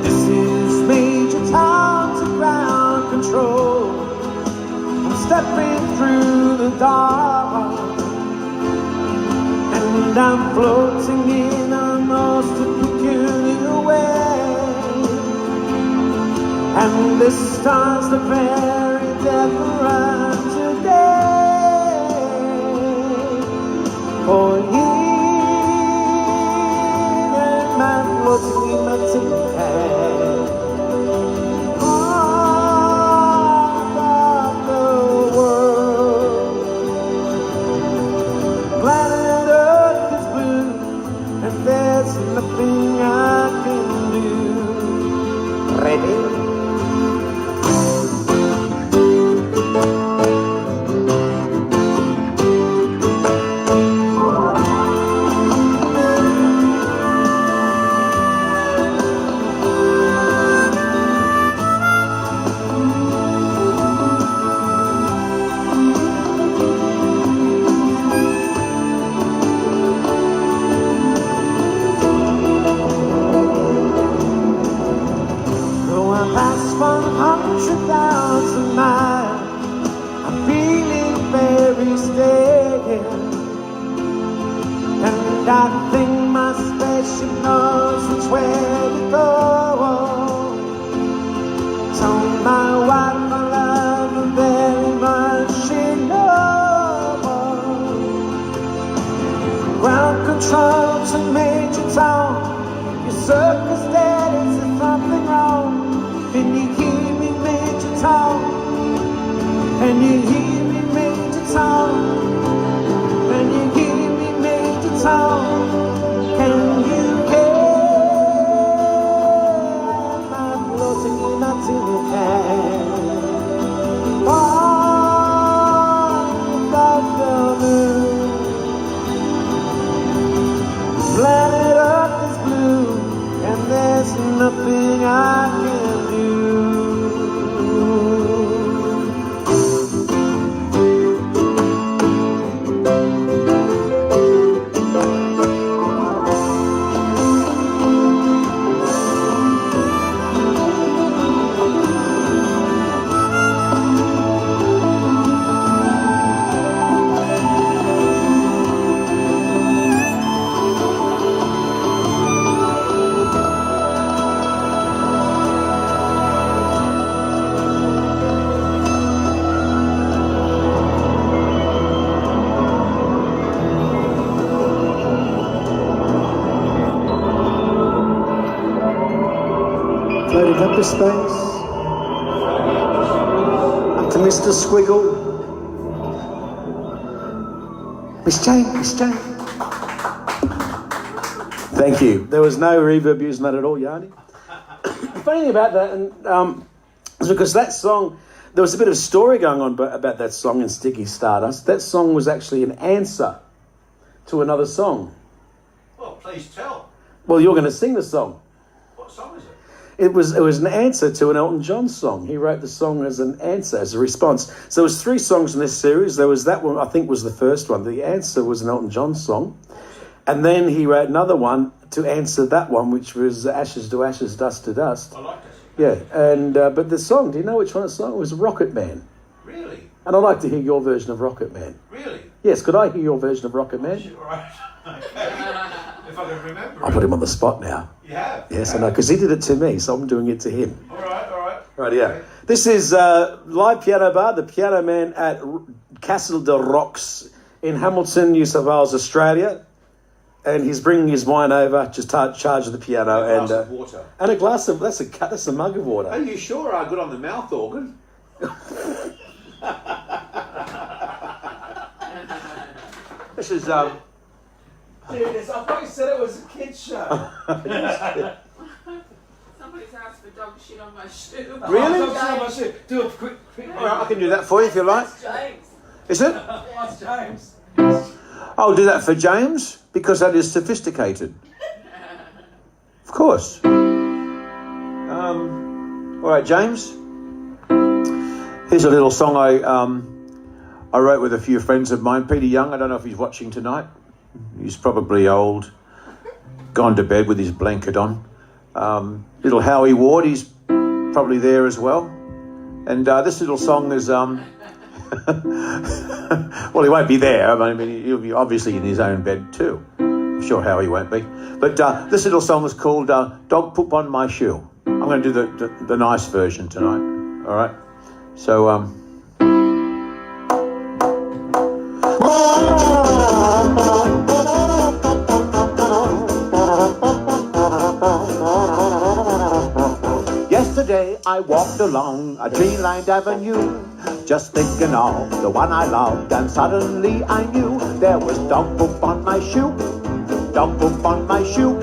This is Major Tom's ground control. I'm stepping through the dark, and I'm floating in a most peculiar way. And the stars look very different today. For here I'm floating in my tin can. All about the world. Planet Earth is blue, and there's nothing I can do. Ready? Though I pass 100,000 miles, I'm feeling very stale. And I think my spaceship knows which way to go. Told my wife I love her very much, she knows. Ground control to Major Tom. Your circus dead, is there something wrong? Can you hear me, Major Tom? Can you hear me, Major Tom? Can you hear me, Major Tom? Can you hear? I'm floating in a tin can. Far above the moon. Planet Earth is blue, and there's nothing I can do. Pepper Space. Up to Mr. Squiggle. Miss Jane, Miss Jane. Thank you. There was no reverb used in that at all, Yanni. The funny thing about that, and is because that song, there was a bit of story going on about that song in Sticky Stardust. That song was actually an answer to another song. Well, please tell. Well, you're going to sing the song. What song is it? It was an answer to an Elton John song. He wrote the song as an answer, as a response. So there was 3 songs in this series. There was that one, I think was the first one. The answer was an Elton John song. And then he wrote another one to answer that one, which was Ashes to Ashes, Dust to Dust. I like this. Yeah, and but the song, do you know which one the song? It was Rocket Man. Really? And I'd like to hear your version of Rocket Man. Really? Yes, could I hear your version of Rocket Man? All right. Okay. If I can remember. I'll put him on the spot now. You have? Yes, I know, because he did it to me, so I'm doing it to him. All right. Right, yeah. Okay. This is Live Piano Bar, the Piano Man at Castle de Rox in Hamilton, New South Wales, Australia. And he's bringing his wine over, just charge of the piano. A glass of water. And a glass of, that's a mug of water. Are you sure I got on the mouth organ? This is, Dude, I thought you said it was a kid's show. Somebody's asked for dog shit on my shoe. Really? Oh, dog shit on my shoe. Do a quick All right, I can do that for you if you like. James. Is it? That's James. I'll do that for James because that is sophisticated. Of course. All right, James. Here's a little song I wrote with a few friends of mine. Peter Young, I don't know if he's watching tonight. He's probably old, gone to bed with his blanket on. Little Howie Ward, he's probably there as well. And this little song is, well, he won't be there. I mean, he'll be obviously in his own bed too. I'm sure Howie won't be. But this little song is called Dog Poop on My Shoe. I'm going to do the nice version tonight. All right? So, yesterday I walked along a tree-lined avenue, just thinking of the one I loved, and suddenly I knew there was dog poop on my shoe, dog poop on my shoe.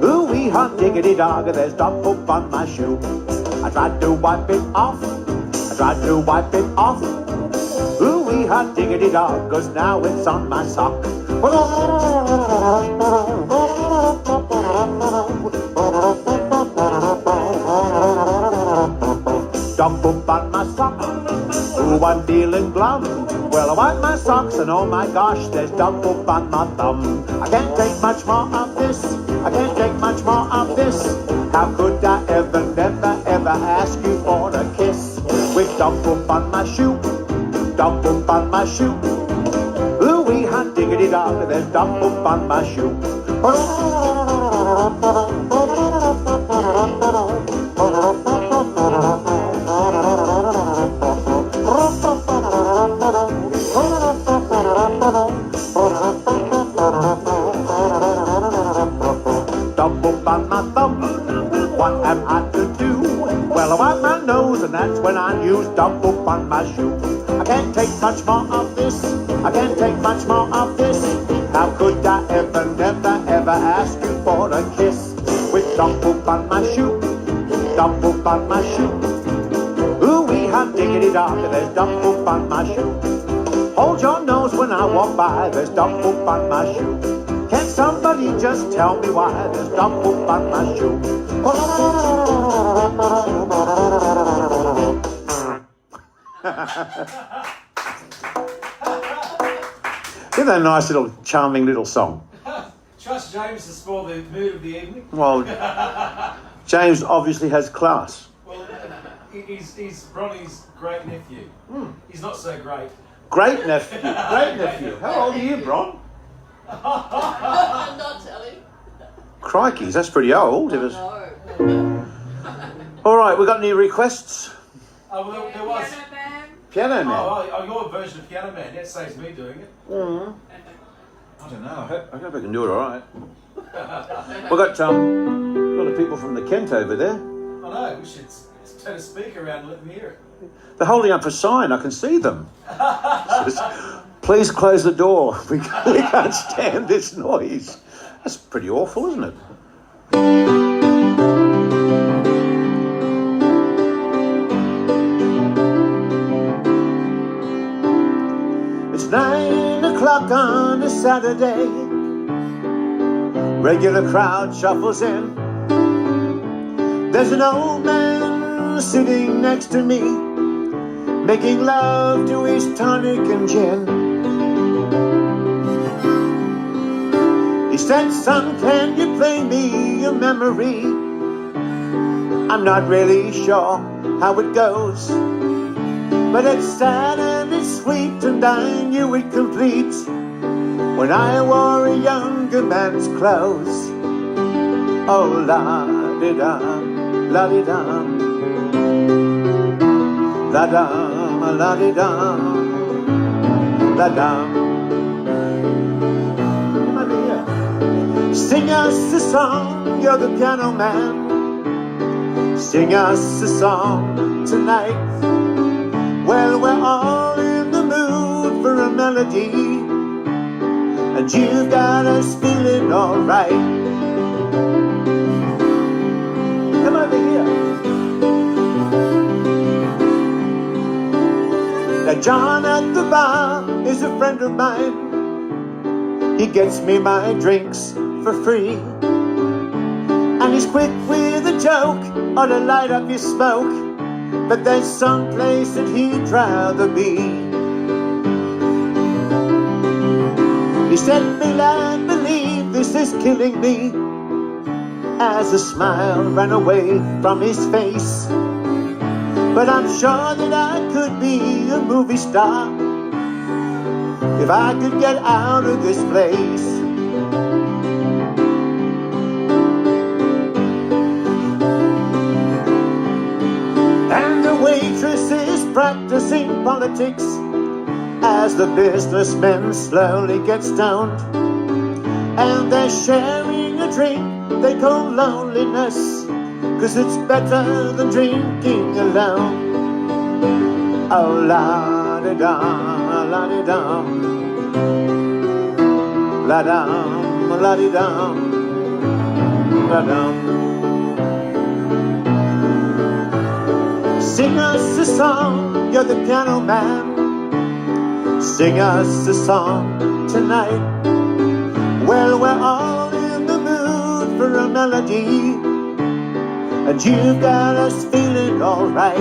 Ooh-wee, hot diggity dog, there's dog poop on my shoe. I tried to wipe it off, Ooh-wee, hot diggity dog, 'cause now it's on my sock. Dog poop on my sock, ooh, I'm feeling glum. Well, I wipe my socks and oh my gosh, there's dog poop on my thumb. I can't take much more of this, How could I ever, never, ever ask you for a kiss? With dog poop on my shoe, Ooh-wee, hot diggity dog, there's dog poop on my shoe. Dog poop on my thumb, what am I to do? Well, I wipe my nose and that's when I use dog poop on my shoe. I can't take much more of this, How could I ever, never, ever ask you for a kiss? With dog poop on my shoe, Ooh-wee, hot diggity dog, there's dog poop on my shoe. Hold your nose when I walk by, there's dog poop on my shoe. Can somebody just tell me why there's dog poop on my shoe? Isn't that a nice little, charming little song? Trust James to spoil the mood of the evening. Well, James obviously has class. Well, he's Ronnie's great nephew. He's not so great. Great nephew. How old are you, Bron? I'm not telling. Crikey, that's pretty old. It was... No. All right, we got any requests? Oh, well, there was. Piano man. Piano Man. Oh, your version of Piano Man. That saves me doing it. I don't know. I hope I can do it all right. We've got a lot of people from the Kent over there. know, we should turn a speaker around and let them hear it. They're holding up a sign. I can see them. It says, please close the door. We can't stand this noise. That's pretty awful, isn't it? It's 9 o'clock on a Saturday. Regular crowd shuffles in. There's an old man sitting next to me, making love to his tonic and gin. He said, son, can you play me a memory? I'm not really sure how it goes, but it's sad and it's sweet, and I knew it complete when I wore a younger man's clothes. Oh, la-di-da, la-di-da, la-da, la-di-da, la-da. Sing us a song, you're the piano man. Sing us a song tonight. Well, we're all in the mood for a melody, and you've got us feeling alright. Come over here. Now John at the bar is a friend of mine. He gets me my drinks for free, and he's quick with a joke or to light up his smoke, but there's some place that he'd rather be. He said, Bill, I believe this is killing me, as a smile ran away from his face. But I'm sure that I could be a movie star if I could get out of this place. And the waitress is practicing politics as the businessmen slowly get stoned, and they're sharing a drink they call loneliness, 'cause it's better than drinking alone. Oh, la-di-da, la-di-da, la-dum, la-di-dum, la-dum. Sing us a song, you're the piano man. Sing us a song tonight. Well, we're all in the mood for a melody, and you've got us feeling alright.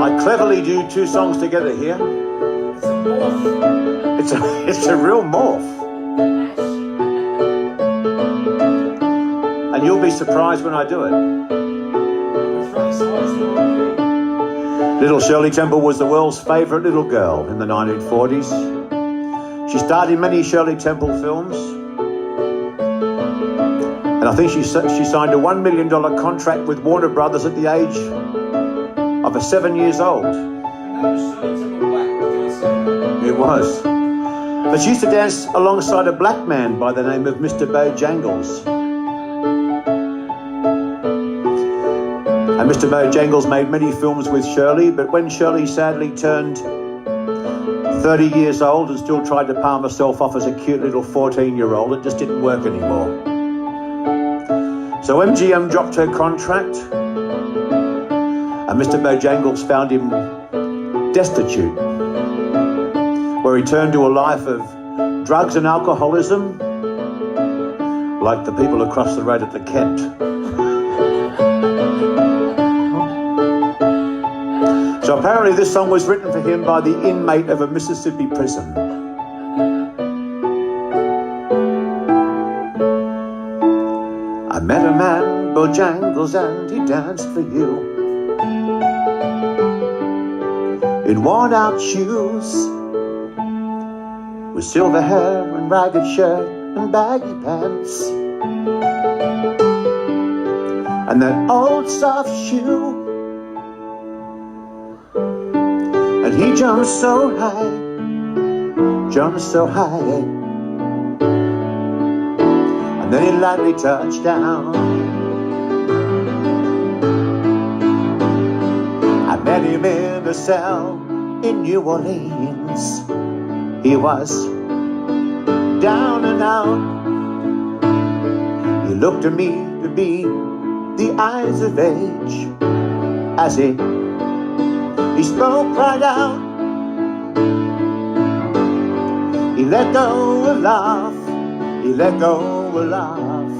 I cleverly do two songs together here. It's a real morph. And you'll be surprised when I do it. Little Shirley Temple was the world's favourite little girl in the 1940s. She starred in many Shirley Temple films, and I think she signed a $1 million contract with Warner Brothers at the age of 7 years old. It was. But she used to dance alongside a black man by the name of Mr. Bojangles. And Mr. Bojangles made many films with Shirley, but when Shirley sadly turned 30 years old and still tried to palm herself off as a cute little 14-year-old, it just didn't work anymore. So MGM dropped her contract, and Mr. Bojangles found him destitute, where he turned to a life of drugs and alcoholism, like the people across the road at the Kent. So apparently this song was written for him by the inmate of a Mississippi prison. I met a man, Bojangles, and he danced for you in worn-out shoes, with silver hair and ragged shirt and baggy pants. and that old soft shoe. And he jumped so high, and then he lightly touched down. I met him in a cell in New Orleans. He was down and out. He looked to me to be the eyes of age as he spoke right out. He let go a laugh, he let go a laugh,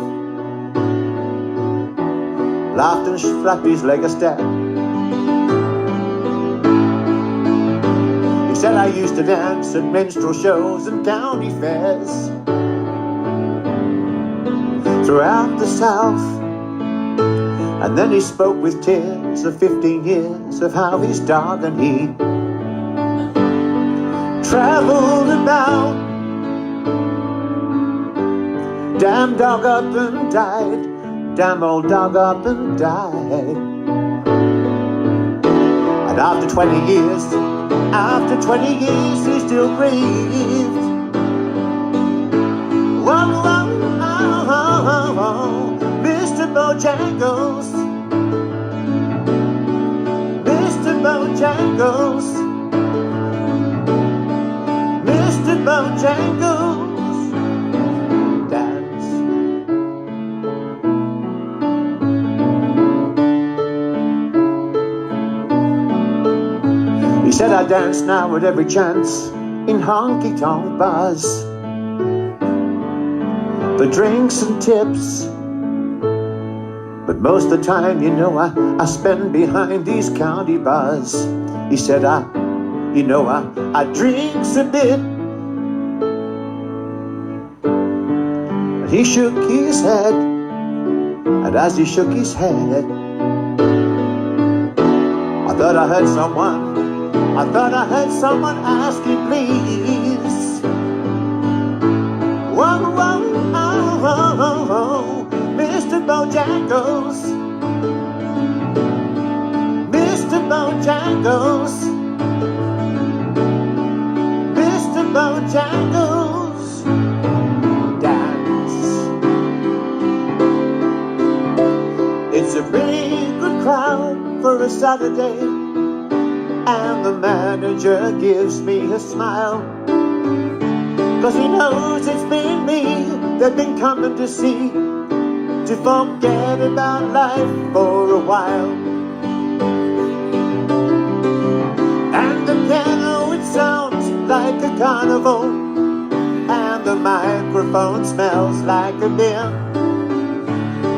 laughed and flapped his leg a step. He said, I used to dance at minstrel shows and county fairs throughout the South. And then he spoke with tears of 15 years of how his dog and he traveled about. Damn dog up and died, damn old dog up and died. And after 20 years, he still grieved. Whoa, whoa, oh, oh, oh, oh. Mr. Bojangles, Mr. Bojangles, Mr. Bojangles, dance. He said, I dance now at every chance in honky-tonk bars for drinks and tips. But most of the time, you know, I spend behind these county bars. He said, I drinks a bit. And he shook his head, and as he shook his head, I thought I heard someone ask him, please. Whoa, whoa, oh, oh, oh, oh. Mr. Bojangles, Mr. Bojangles, Mr. Bojangles, dance. It's a pretty good crowd for a Saturday, and the manager gives me a smile, 'cause he knows it's been me they've been coming to see, to forget about life for a while. And the piano, it sounds like a carnival, and the microphone smells like a beer.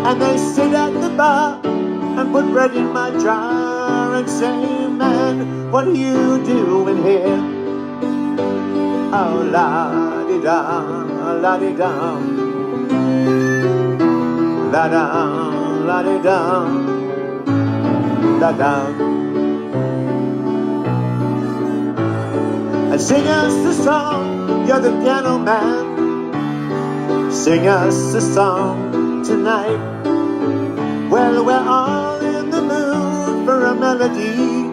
And they sit at the bar and put bread in my jar and say, man, what are you doing here? Oh, la-di-da, la-di-da, la-da, la-di-da, la-da. And sing us the song, you're the piano man. Sing us a song tonight. Well, we're all in the mood for a melody,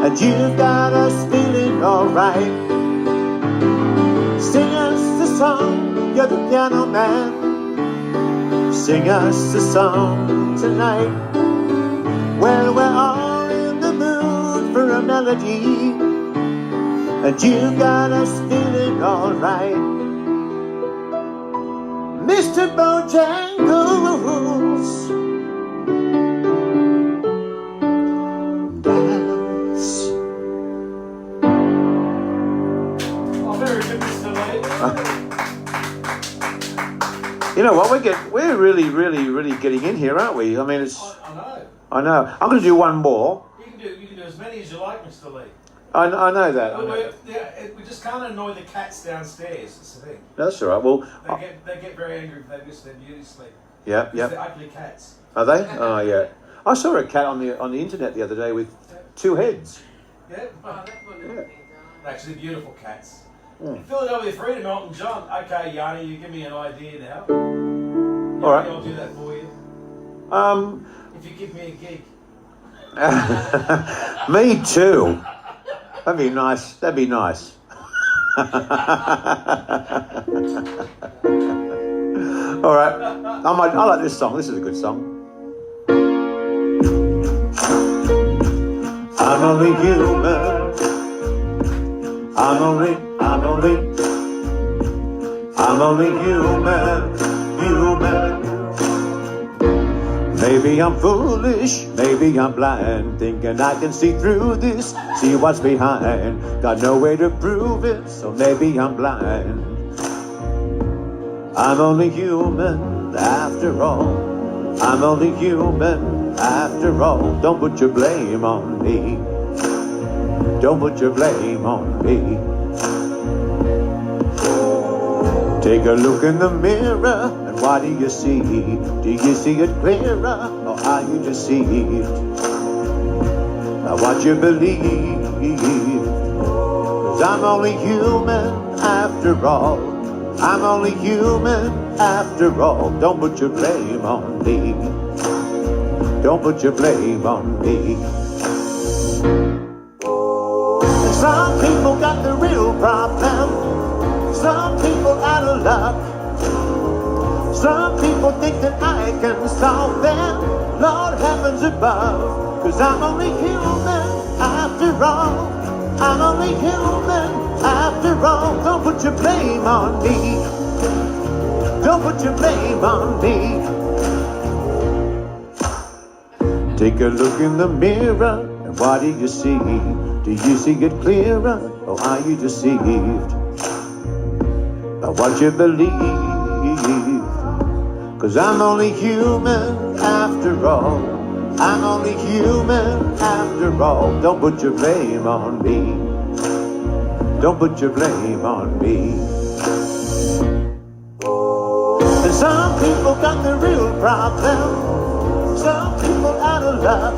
and you've got us feeling alright. Sing us the song, you're the piano man. Sing us a song tonight. Well, we're all in the mood for a melody, and you got us feeling alright. Mr. Bojangles, dance. Oh, very good, Mr. Lee. You know what? We're really getting in here, aren't we? I mean, it's. I know. I'm going to do one more. You can do as many as you like, Mr. Lee. I know that. We just can't annoy the cats downstairs. That's the thing. That's all right. Well, They get very angry if they miss their beauty sleep. yeah. They're ugly cats. Are they? Oh, yeah. I saw a cat on the internet the other day with 2 heads. Yeah. Oh, that wouldn't have been done. Actually, beautiful cats. Mm. Philadelphia Freedom, Elton John. Okay, Yanni, you give me an idea now. All right. I'll do that for you. If you give me a gig. Me too. That'd be nice. That'd be nice. All right. I like this song. This is a good song. I'm only human. I'm only human. Maybe I'm foolish, maybe I'm blind, thinking I can see through this, see what's behind. Got no way to prove it, so maybe I'm blind. I'm only human after all. I'm only human after all. Don't put your blame on me. Don't put your blame on me. Take a look in the mirror, and what do you see? Do you see it clearer, or are you deceived? Now what you believe, 'cause I'm only human after all. I'm only human after all. Don't put your blame on me. Don't put your blame on me. Some people got the real problem. Some people out of luck. Some people think that I can solve them. Lord heavens above. 'Cause I'm only human after all. I'm only human after all. Don't put your blame on me. Don't put your blame on me. Take a look in the mirror, and what do you see? Do you see it clearer, or are you deceived by what you believe? 'Cause I'm only human after all. I'm only human after all. Don't put your blame on me. Don't put your blame on me. And some people got the real problem. Some people out of luck.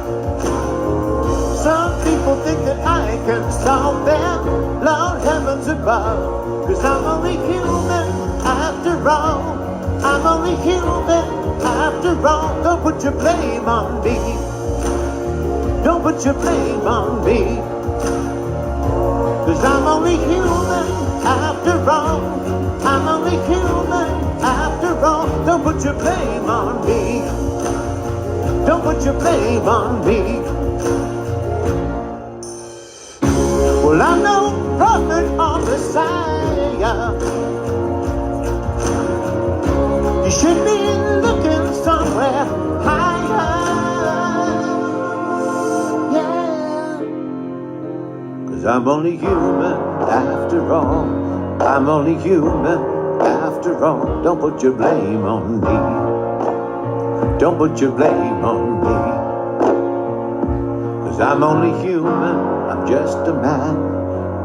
Some people think that I can solve them. Lord heavens above. 'Cause I'm only human after all. I'm only human after all. Don't put your blame on me. Don't put your blame on me. 'Cause I'm only human after all. I'm only human after all. Don't put your blame on me. Don't put your blame on me. Well, I'm no prophet or Messiah. You should be looking somewhere higher. Yeah. 'Cause I'm only human after all. I'm only human after all. Don't put your blame on me. Don't put your blame on me. 'Cause I'm only human. I'm just a man.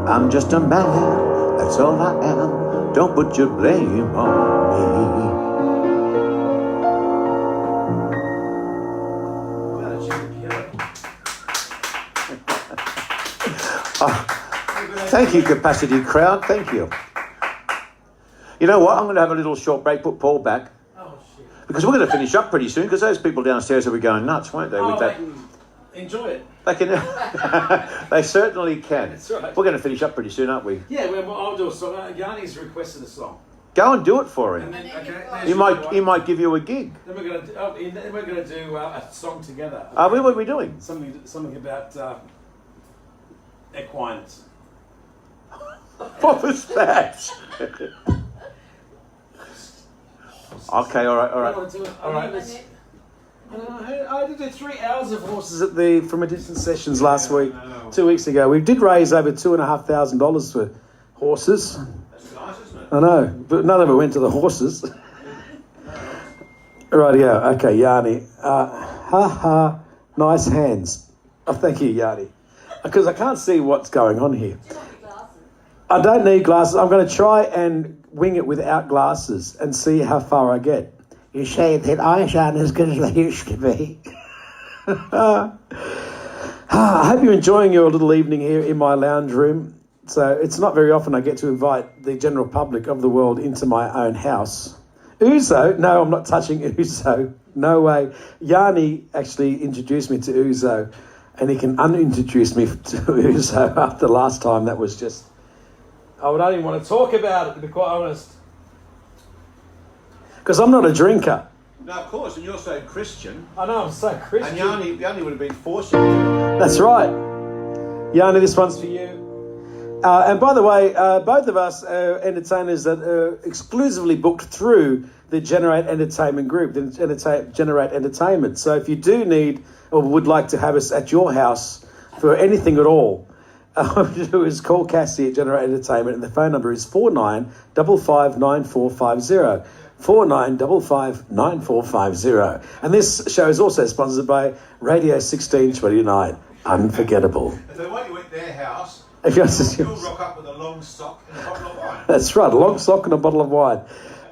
I'm just a man. That's all I am. Don't put your blame on me. Thank you, capacity crowd. Thank you. You know what? I'm going to have a little short break. Put Paul back. Oh, shit. Because we're going to finish up pretty soon. Because those people downstairs will be going nuts, won't they? With that. They can enjoy it. They can. They certainly can. That's right. We're going to finish up pretty soon, aren't we? Yeah, well, I'll do a song. Yanni's requested a song. Go and do it for him. And then, okay, He might give you a gig. Then we're going to do a song together. What are we doing? Something about equines. What was that? Okay, all right. All right. I did do 3 hours of horses at from a distance sessions last week, 2 weeks ago. We did raise over $2,500 for horses. That's nice, isn't it? I know, but none of it went to the horses. Right, yeah, okay, Yanni. Nice hands. Oh, thank you, Yanni. Because I can't see what's going on here. I don't need glasses. I'm going to try and wing it without glasses and see how far I get. You say that eyes aren't as good as they used to be. I hope you're enjoying your little evening here in my lounge room. So it's not very often I get to invite the general public of the world into my own house. Uzo? No, I'm not touching Uzo. No way. Yanni actually introduced me to Uzo, and he can unintroduce me to Uzo after last time. That was just... I would not even want to talk about it, to be quite honest. Because I'm not a drinker. No, of course, and you're so Christian. I know, I'm so Christian. And Yanni would have been forcing you. That's right. Yanni, this one's for you. And by the way, both of us are entertainers that are exclusively booked through the Generate Entertainment Group, the Generate Entertainment. So if you do need or would like to have us at your house for anything at all, all you do is call Cassie at Generate Entertainment, and the phone number is 49559450. 49559450. And this show is also sponsored by Radio 1629. Unforgettable. If they want you at their house, Yes. you'll rock up with a long sock and a bottle of wine. That's right, a long sock and a bottle of wine.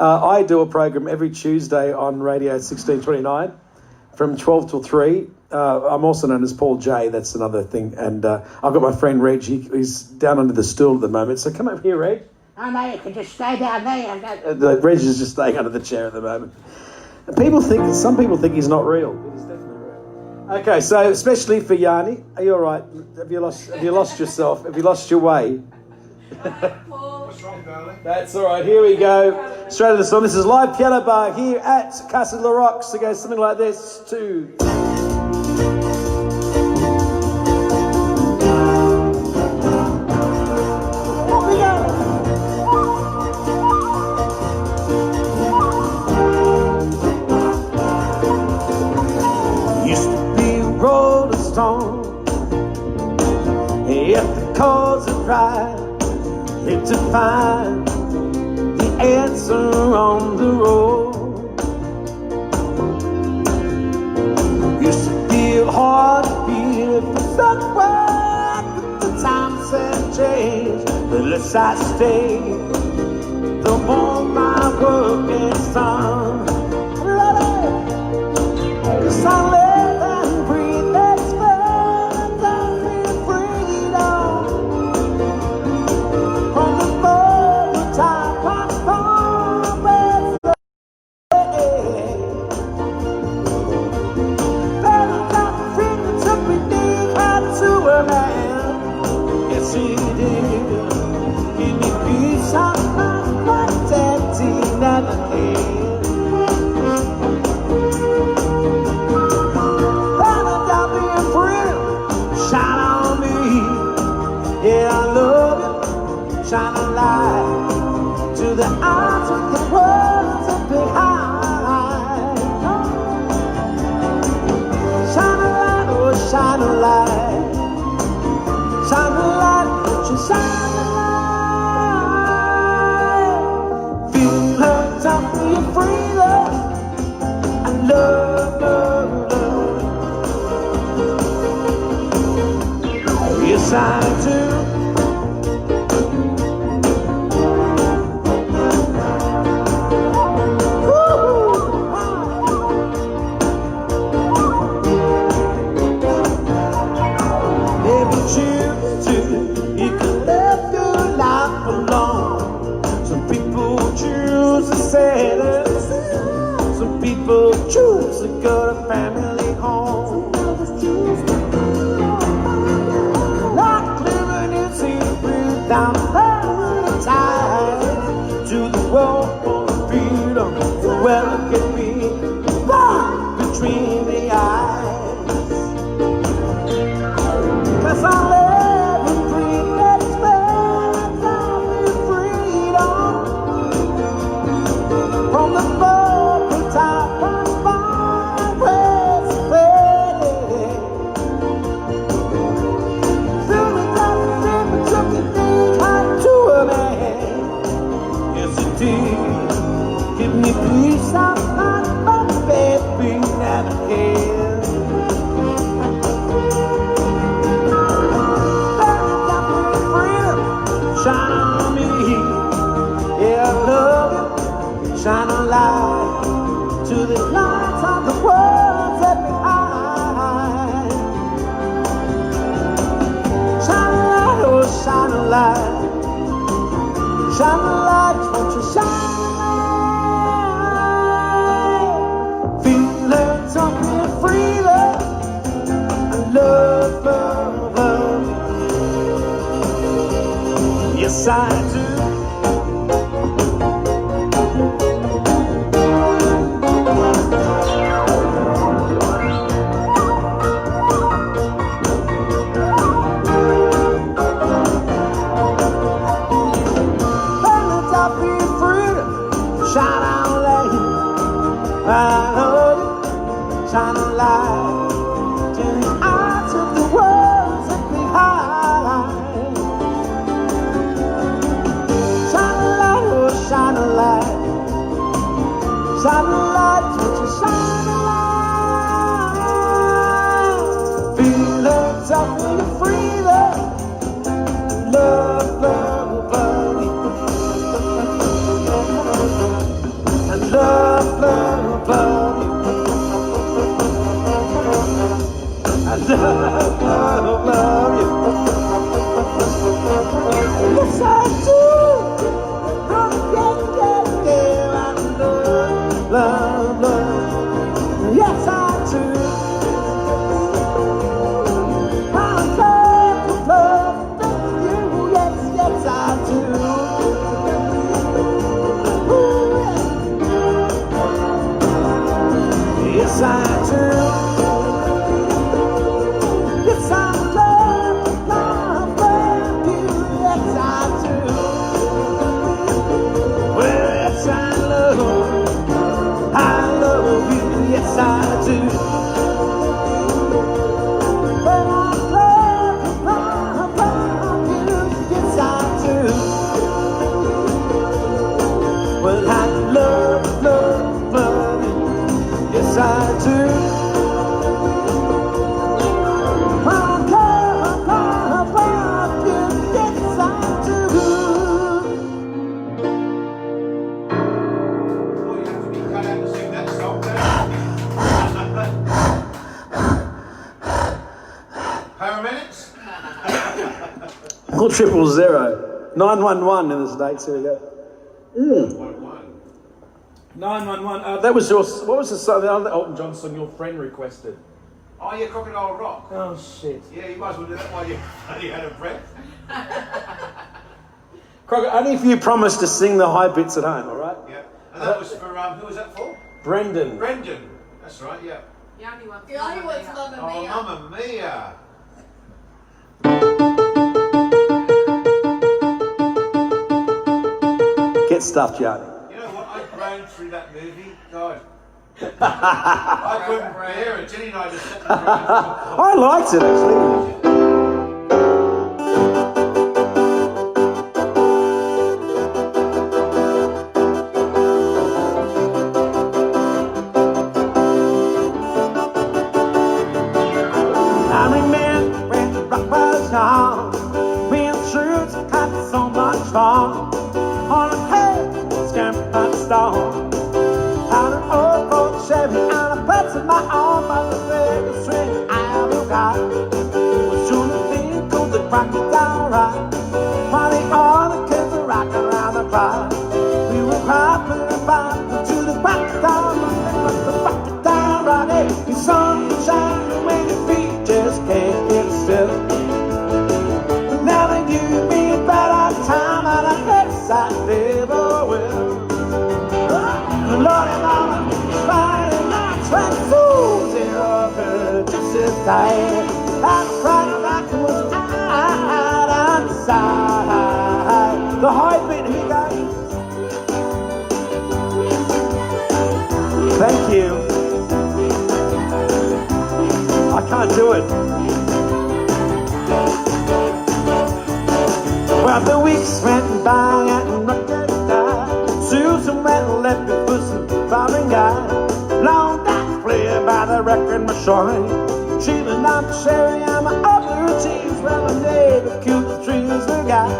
I do a program every Tuesday on Radio 1629 from 12 till 3. I'm also known as Paul J. That's another thing. And I've got my friend Reg. He's down under the stool at the moment. So come over here, Reg. Oh no, you can just stay down there. Reg is just staying under the chair at the moment. And some people think he's not real, but he's definitely real. Okay, so especially for Yanni, are you all right? Have you lost yourself? Have you lost your way? What's wrong, darling? That's all right. Here we go. Straight to the song. This is live piano bar here at Casa de Rox. It goes something like this. 2. If the cause is right, live to find the answer on the road. Used to feel hard to feel if it's such work, but the times have changed. The less I stay, the more my work gets done. 'Cause I live and breathe, that's fair, I feel freedom. From the moment time comes from better. Better than freedom took me deep into a man. Yes, he did. Give me peace of mind, protecting and care. Shine a light to the eyes of the world behind. Shine a light, oh shine a light. Shine a light, won't you shine a light. Feel her time for your freedom and love, love, love. Yes, I do. Some people choose to go to family home. Like living in secret down the tide to the world for freedom, where it can be right between the eyes. 'Cause I live and breathe, let's spend time in freedom. From the moment time comes by, where's the way? Through the time it took me deep to a man. Yes, it did. Give me peace of mind, but baby, never cares. Very happy freedom, shine on me. Yeah, I love you. Shine a light to the lights of the world set behind. Shine a light, oh shine a light. Shine a light, won't you shine a light. Feel Yes, I do. Shine on light, I love you. Shine on light, till the eyes of the world set me high. Shine a light, oh shine a light, shine a light, won't you shine a light? Feel it, tell me you're free, love, love, love, love. And love, love, love you. I love, love, love you. Yes, I do. Oh, yeah, yeah, yeah. I love, love, love. Yes, I do. I love, love you. Yes, yes, I do. Ooh, yeah. Yes, I do. Yes, I love, love, love you. Yes, I do. Well, yes, I love you. Yes, I do. Well, I love, love, love you. Yes, I do. Well, I love, love, love you. Yes, I do. Well, you have to be cut out to sing that song, don't you? Paramedics? Or 000. 911 in the States, here we go. 911. That was your. What was the song? The other Elton John song your friend requested? Oh, yeah, Crocodile Rock. Oh shit. Yeah, you might as well do that while you had a breath. Crocker, only if you promise to sing the high bits at home, all right? Yeah. And that was for, who was that for? Brendan. Brendan. That's right, yeah. The only one. The only one's Mamma Oh, Mia. Mamma Mia. Get stuffed, Johnny. You know what? I groaned through that movie. God. I couldn't bear it. Jenny and I just sat and groaned. I liked it actually. I remember when the rock was young, when troops had so much fun. On a head, stamped by the storm. Out an old Ford Chevy and a place of my own, by the biggest string I ever got. Was soon to think of the crocodile ride, while the other kids were rocking around the clock. We were hopping and bopping to the crocodile ride. The sun was shining when your feet just can't get still. Now they give me a better time and I guess I never will. Lordy mama, Friday nights when fools are over just as tight. And Friday night was out outside. The heartbeat he got. Thank you. I can't do it. Well, the weeks went by and Rocket died. Susan went and left me for some foreign guy. Long night played by the record machine. She was not Sherry and my other teams. Well, the neighbor killed the trees we got.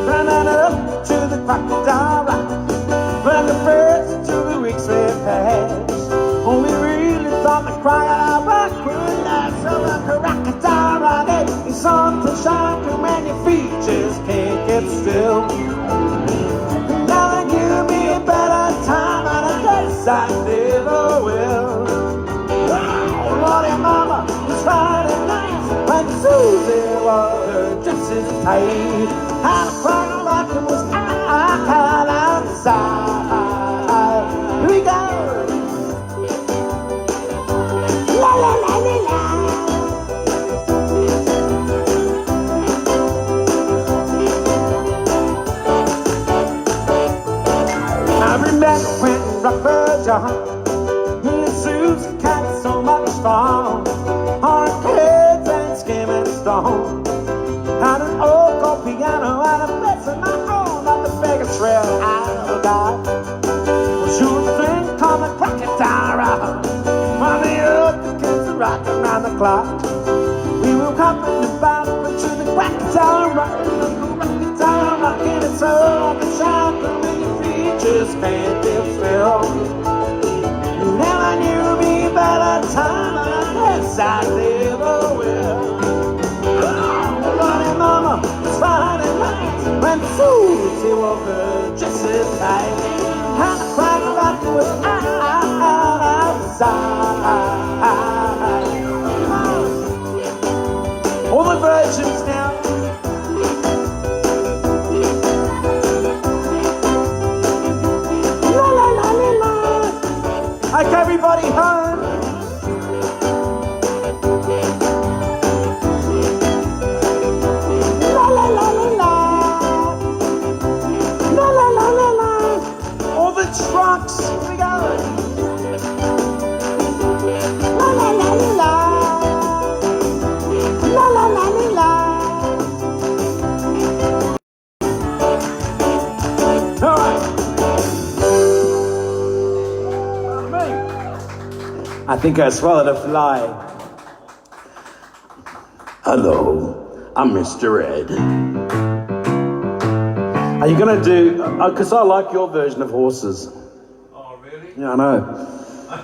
Ran up to the crocodile rock. Well, the first 2 weeks went past. Oh, we really thought the crocodile rock would last. So the crocodile rock, it's something shocking when your feet just can't get still. Now they give me a better time and I guess I never will. Oh, Lordy mama, it's Friday night when Susie was her dress hesitate. And I cried like it was outside. Here we go. La la la la la. I remember when rock was young, and Susan had so much fun on her kids and skimming stone. Had an old gold piano and a place of my own on the biggest trail I ever got. Well, she would sing, come and crack it down around. From the earth, the kids are rocking around the clock. We will come in the battle to the crack it down, rocking it so like a shot. Just can't be still. You never knew me better time, and I guess I never will. Bloody mama was Friday night when Susie woke up just as tight. And the crack rock was outside. All the virgins now. Like everybody home. La la la la la. La la la la la. All the trucks, we go. La la la la la. La la la la la. All right. I think I swallowed a fly. Hello, I'm Mr. Ed. Are you going to do... Because I like your version of horses. Oh, really? Yeah, I know. I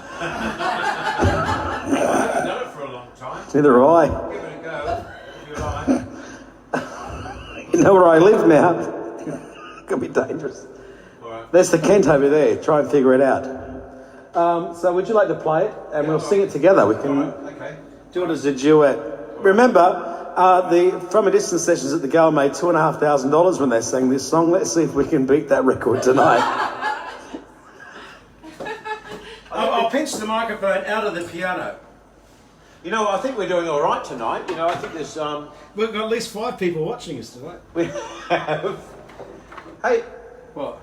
haven't done it for a long time. Neither have I. Give it a go, if you like. You know where I live now. It could be dangerous. All right. There's the Kent over there. Try and figure it out. So would you like to play it? And we'll sing it together. We can Okay. do it as a duet. Remember, the From a Distance sessions at the Gale made $2,500 when they sang this song. Let's see if we can beat that record tonight. I'll pinch the microphone out of the piano. You know, I think we're doing all right tonight. You know, I think there's We've got at least 5 people watching us tonight. we have. Hey, What?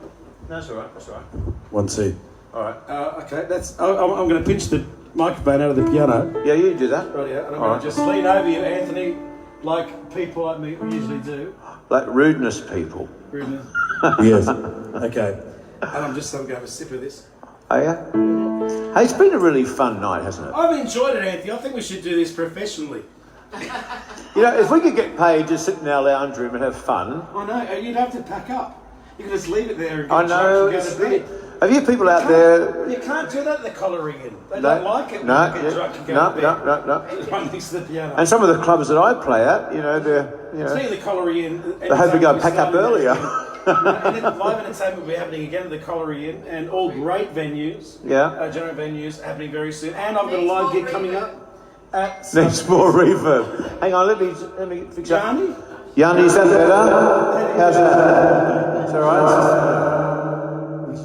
no, that's all right. That's all right. 1, 2. All right. Okay, I'm going to pinch the microphone out of the piano. Yeah, you do that. Right, yeah, and I'm All going right. to just lean over you, Anthony, like people like me usually do. Like rudeness people. Rudeness. Yes. Okay. And I'm going to have a sip of this. Oh yeah. Hey, it's been a really fun night, hasn't it? I've enjoyed it, Anthony. I think we should do this professionally. You know, if we could get paid to sit in our lounge room and have fun. I know, you'd have to pack up. You can just leave it there and I get know. drunk and go to bed. Have you people out there? You can't do that at the collaring in. They don't like it when No, you get drunk and go no, to bed. no. Right next to the piano. And some of the clubs that I play at, you know, Speaking of the colliery Inn, they hope we go pack up earlier. and then live entertainment will be happening again at the Colliery Inn and all great venues, Yeah. general venues happening very soon. And I've got a live gig coming up at Needs more reverb. Hang on, let me fix up. Johnny. Yanni, is that better? How's that? It's all right.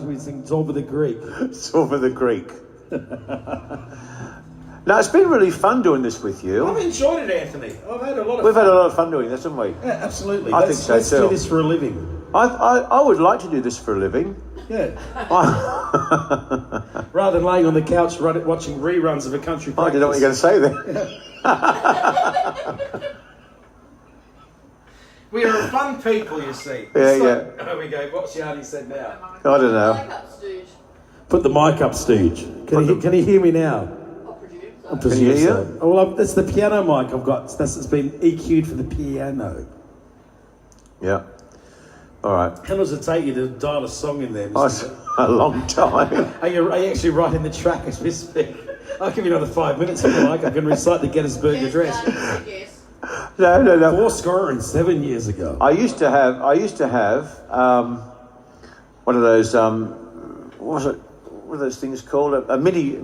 We sing Zorba the Greek. It's over the Greek. No, it's been really fun doing this with you. I've enjoyed it, Anthony. I've had a lot of We've fun. had a lot of fun doing this, haven't we? Yeah, absolutely. I think so Let's too. do this for a living. I would like to do this for a living. Yeah. Rather than laying on the couch watching reruns of a country I practice. don't know what you're going to say there. We are fun people, you see. Yeah, It's yeah. There we go. What's Yanni said now? I don't know. Makeup stooge. Put the mic up, Stooge. Can you hear me now? I'll produce. I Can you hear? so. Oh, well, that's the piano mic I've got. It's been EQ'd for the piano. Yeah. All right. How long does it take you to dial a song in there? Oh, it's a long time. Are you actually writing the track as we speak? I'll give you another 5 minutes if you like. I can recite the Gettysburg Address. Yes. No. 407 years ago. I used to have one of those what are those things called? A MIDI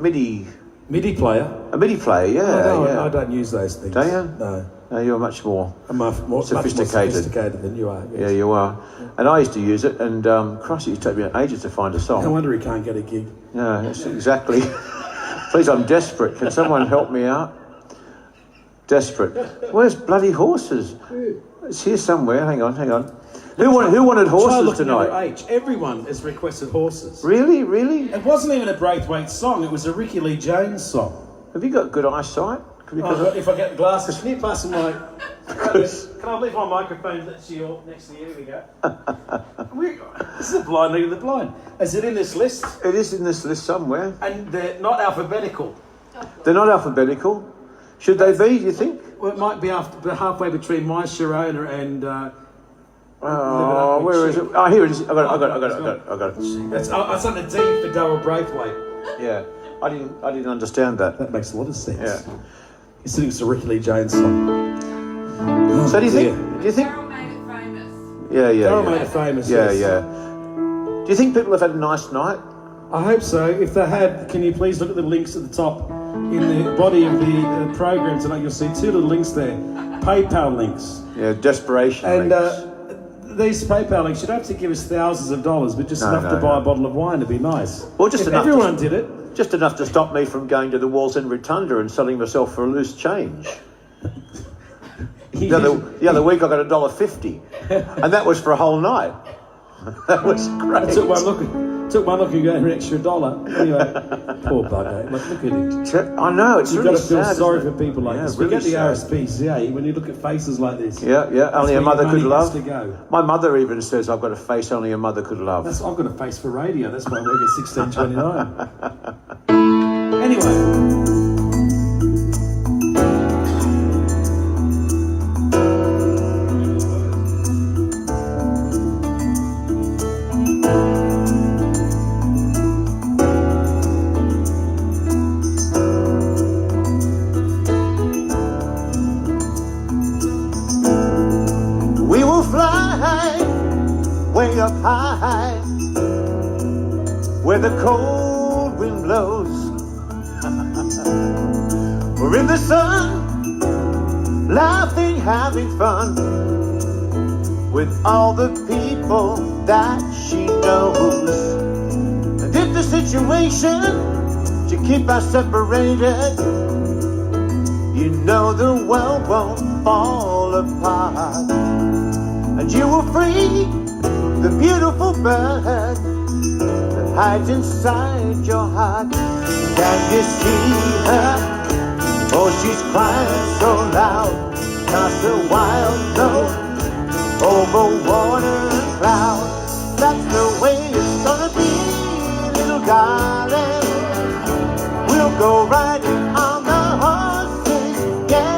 MIDI player? player, yeah. No, yeah. I don't use those things. Don't you? No. No, you're much more Much more sophisticated than you are. Yes. Yeah, you are. And I used to use it, and Christ, it used to take me ages to find a song. No wonder he can't get a gig. No, that's exactly. Please, I'm desperate. Can someone help me out? Desperate. Where's bloody horses? It's here somewhere. Hang on. Who wanted horses tonight? Everyone has requested horses. Really? It wasn't even a Braithwaite song. It was a Ricky Lee Jones song. Have you got good eyesight? If I get the glasses, can you pass them my... Can I leave my microphone next to you? Here we go. This is a blind leading the blind. Is it in this list? It is in this list somewhere. And they're not alphabetical. They're not alphabetical. Should they be, do you think? Well, it might be halfway between My Sharona and... where is it? Oh, here it is. I got it. It's on the D for Darryl Braithwaite. Yeah. I didn't understand that. That makes a lot of sense. Yeah. He's sitting to a Ricky Lee Jones song. So do you think? Daryl made it famous. Yeah. Darryl made it famous. Yeah. Yes. Do you think people have had a nice night? I hope so. If they have, can you please look at the links at the top in the body of the program tonight? You'll see two little links there, PayPal links. Yeah, desperation and links. These PayPal links, you don't have to give us thousands of dollars, but just enough to buy a bottle of wine to be nice. Well, just if enough. Everyone did it. Just enough to stop me from going to the Walls End Rotunda and selling myself for a loose change. The other week I got $1.50, and that was for a whole night. That was great. I took one look and got an extra $1. Anyway, poor bugger. Look at him. I know, it's You've really got to feel sad, sorry for people like this. Really Forget the sad. RSPCA when you look at faces like this. Yeah. Only a mother could love. To go. My mother even says I've got a face only a mother could love. I've got a face for radio. That's why I work at 1629. Anyway. Way up high, where the cold wind blows. We're in the sun, laughing, having fun with all the people that she knows. And if the situation to keep us separated, you know the world won't fall apart. And you will free the beautiful bird that hides inside your heart. Can you see her? Oh, she's crying so loud, cast a wild note over water and cloud. That's the way it's gonna be, little darling. We'll go riding on the horses, yeah.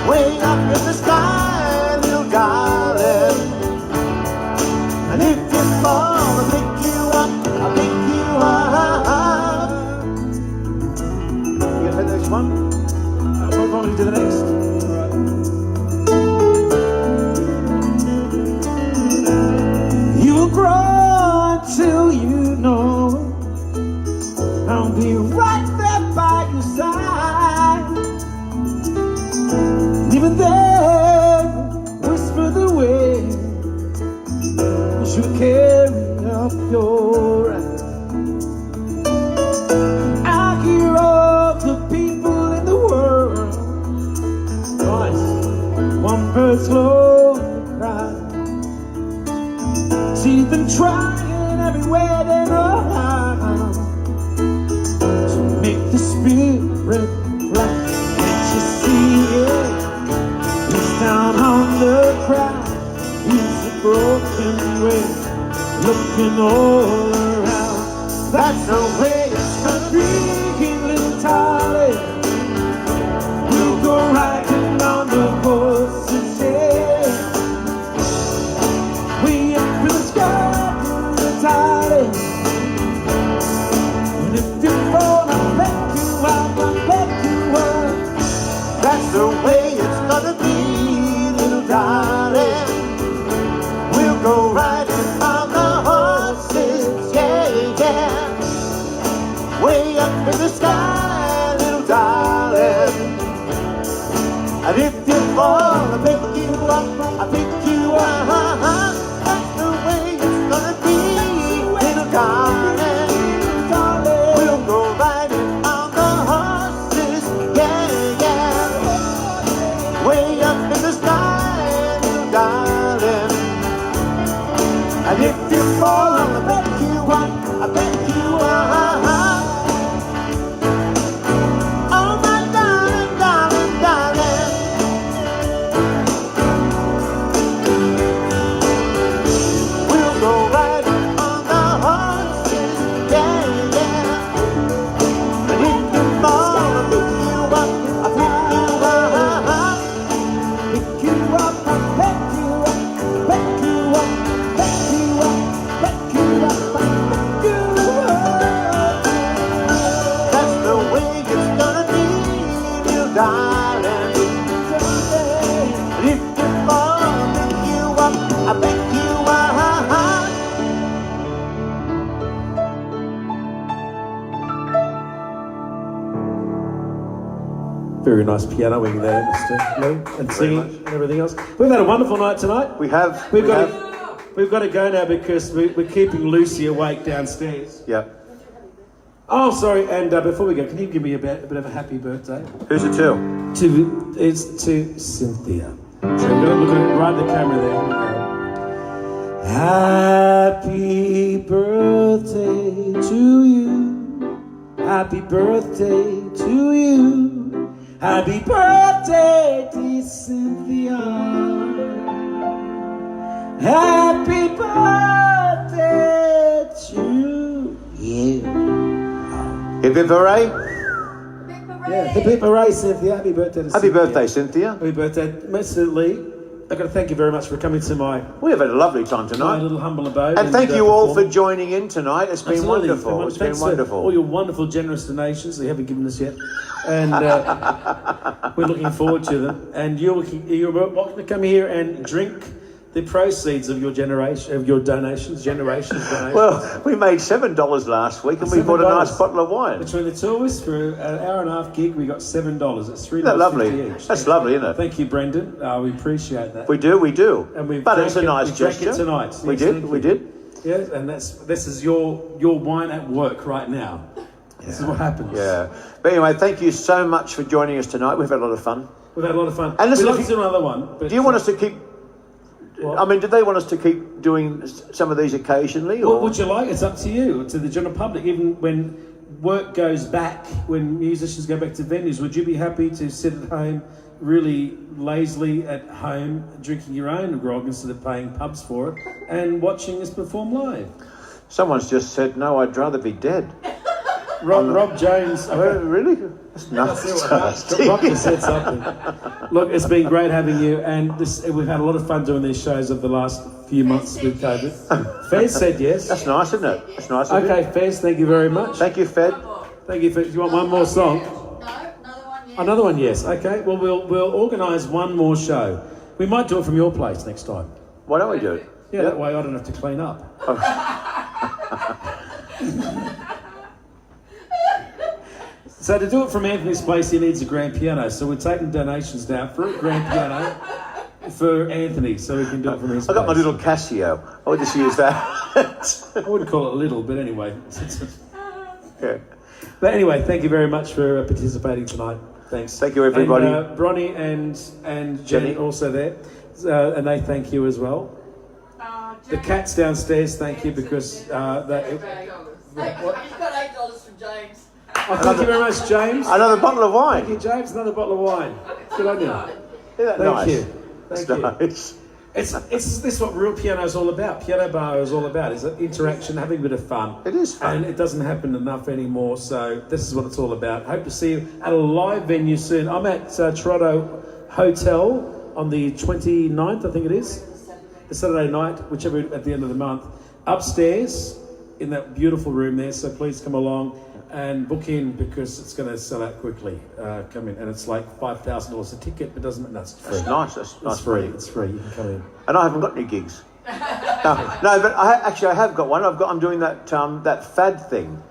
Way up in the sky, little darling. And if you fall, I'll pick you up, I'll pick you up. You gonna take the next one? We're going to the next. Right. You will grow until you know I'll be right there by your side. And even then, whisper the way you carry up your eyes. I hear all the people in the world. Nice. One bird slowly cry. See them trying everywhere they know to make the spirit fly. Can't you see it? It's down on the crowd. He's a broken way, looking all around. That's the way it's gonna be, little darling. We'll go riding on the horses, yeah. Way up in the sky, little darling. And if you fall, I'll let you out, I'll let you out. That's the way it's gonna be, little darling. We'll go riding on the horses, yeah. fall, I pick you up, I pick you up. That's the way it's gonna be, little darling. We'll go riding on the horses, yeah, yeah. Way up in the sky, little darling. And if you fall, I'll pick you up, I pick you up. Oh my darling, darling, darling. We'll go riding on the horses, yeah, yeah. And if you fall, I'll pick you up, I'll pick you up. Pick you up, I'll pick you up, pick you up, pick you up, pick you up, I'll pick you up. That's the way it's gonna be, little darling. And if you fall, I'll pick you up, I'll pick you up. Very nice pianoing there, Mr. Lee, and singing and everything else. We've had a wonderful night tonight. We have. We've got to go now because we're keeping Lucy awake downstairs. Yeah. Oh, sorry. And before we go, can you give me a bit of a happy birthday? Who's it to? It's to Cynthia. So we're going to look at it right at the camera there. Here we go. Happy birthday to you. Happy birthday to you. Happy birthday, dear Cynthia. Happy birthday to you. Hip hip hooray. Yeah, hip hip hooray, Cynthia. Happy birthday to Happy Cynthia. birthday, Cynthia. Happy birthday. Mr. Lee, I've got to thank you very much for coming to my We have had a lovely time tonight. little humble abode. And thank you all for performing. joining in tonight. It's been Absolutely. wonderful. It's been Thanks for wonderful. all your wonderful, generous donations that you haven't given us yet. And we're looking forward to them. And you're welcome to come here and drink the proceeds of your donations. Well, we made $7 last week and we bought a nice $7. bottle of wine. Between the two of us, for an hour and a half gig, we got $7. That's $3.50 Isn't that lovely? each. That's lovely, isn't it? Thank you, Brendan. We appreciate that. We do. And we've But it's a drank nice we drank gesture. it tonight. We Yes, did. thank We you. did. Yes, and this is your wine at work right now. This is what happens. Yeah. But anyway, thank you so much for joining us tonight. We've had a lot of fun. We've had a lot of fun. And listen, We'd if love to do another one. But Do you want us to keep... What? I mean, do they want us to keep doing some of these occasionally? Or? What would you like? It's up to you, to the general public. Even when work goes back, when musicians go back to venues, would you be happy to sit at home, really lazily at home, drinking your own grog instead of paying pubs for it, and watching us perform live? Someone's just said, no, I'd rather be dead. Rob Jones. Oh, really? That's nasty. Rob just said something. Look, it's been great having you, and we've had a lot of fun doing these shows over the last few months with COVID. Fez said yes. That's nice, isn't it? That's nice of you. Okay, Fez, thank you very much. Thank you, Fed. Thank you, Fez. You want one more song? No, another one, yes. Another one, yes. Okay, well, we'll organise one more show. We might do it from your place next time. Why don't we do it? Yeah, that way I don't have to clean up. So to do it from Anthony's place, he needs a grand piano. So we're taking donations now for a grand piano for Anthony, so we can do it from his I got my place. little Casio. I would just use that. I wouldn't call it little, but anyway. Yeah. But anyway, thank you very much for participating tonight. Thanks. Thank you, everybody. And, Bronnie and Jenny Jenny. also there, and they thank you as well. The cats downstairs thank you because they. He's got $8 from James. Oh, thank you very much, James. Another bottle of Thank wine. you, James. Another bottle of wine. Good on you. Isn't that Thank nice? you. Thank you. Nice. It's this is what real piano is all about. Piano bar is all about. Is interaction, having a bit of fun. It is fun. And it doesn't happen enough anymore. So this is what it's all about. Hope to see you at a live venue soon. I'm at Toronto Hotel on the 29th, I think it is. The Saturday night, whichever at the end of the month. Upstairs in that beautiful room there. So please come along and book in because it's going to sell out quickly. Come in, and it's like $5,000 a ticket. It doesn't. That's free. That's nice. That's nice. It's free. It's free. You can come in. And I haven't got any gigs. No, but I have got one. I'm doing that that fad thing.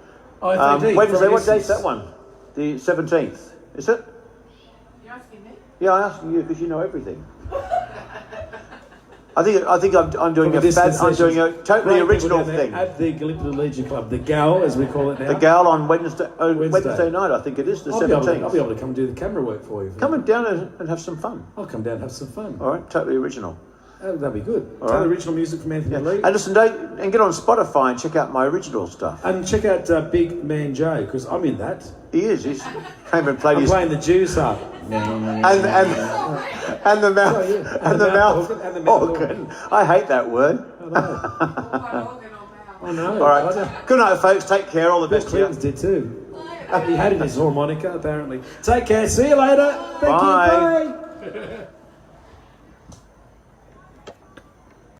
Oh, FAD, Wednesday. from What date's Essence. that one? The 17th. Is it? You asking me? Yeah, I'm asking you because you know everything. I think I'm doing From a distance I'm doing a totally Great people original down there thing. at the Gallipoli Legion Club, the Gal, as we call it now. The Gal on Wednesday Wednesday night, I think it is, the I'll be 17th. able to come do the camera work for you. Come down and have some fun. I'll come down and have some fun. All right, totally original. Oh, that'd be good. All Totally right. original music from Anthony Lee. And listen, and get on Spotify and check out my original stuff. And check out Big Man Joe, because I'm in that. He is. He's came and played I'm his playing the Jews harp. and the mouth Oh, yeah. and the mouth organ, and the mouth organ. I hate that word. I know. I know. All right. Good night, folks. Take care. All the Bill best to you. Clinton did too. He had it in his harmonica, apparently. Take care. See you later. Thank you. Bye.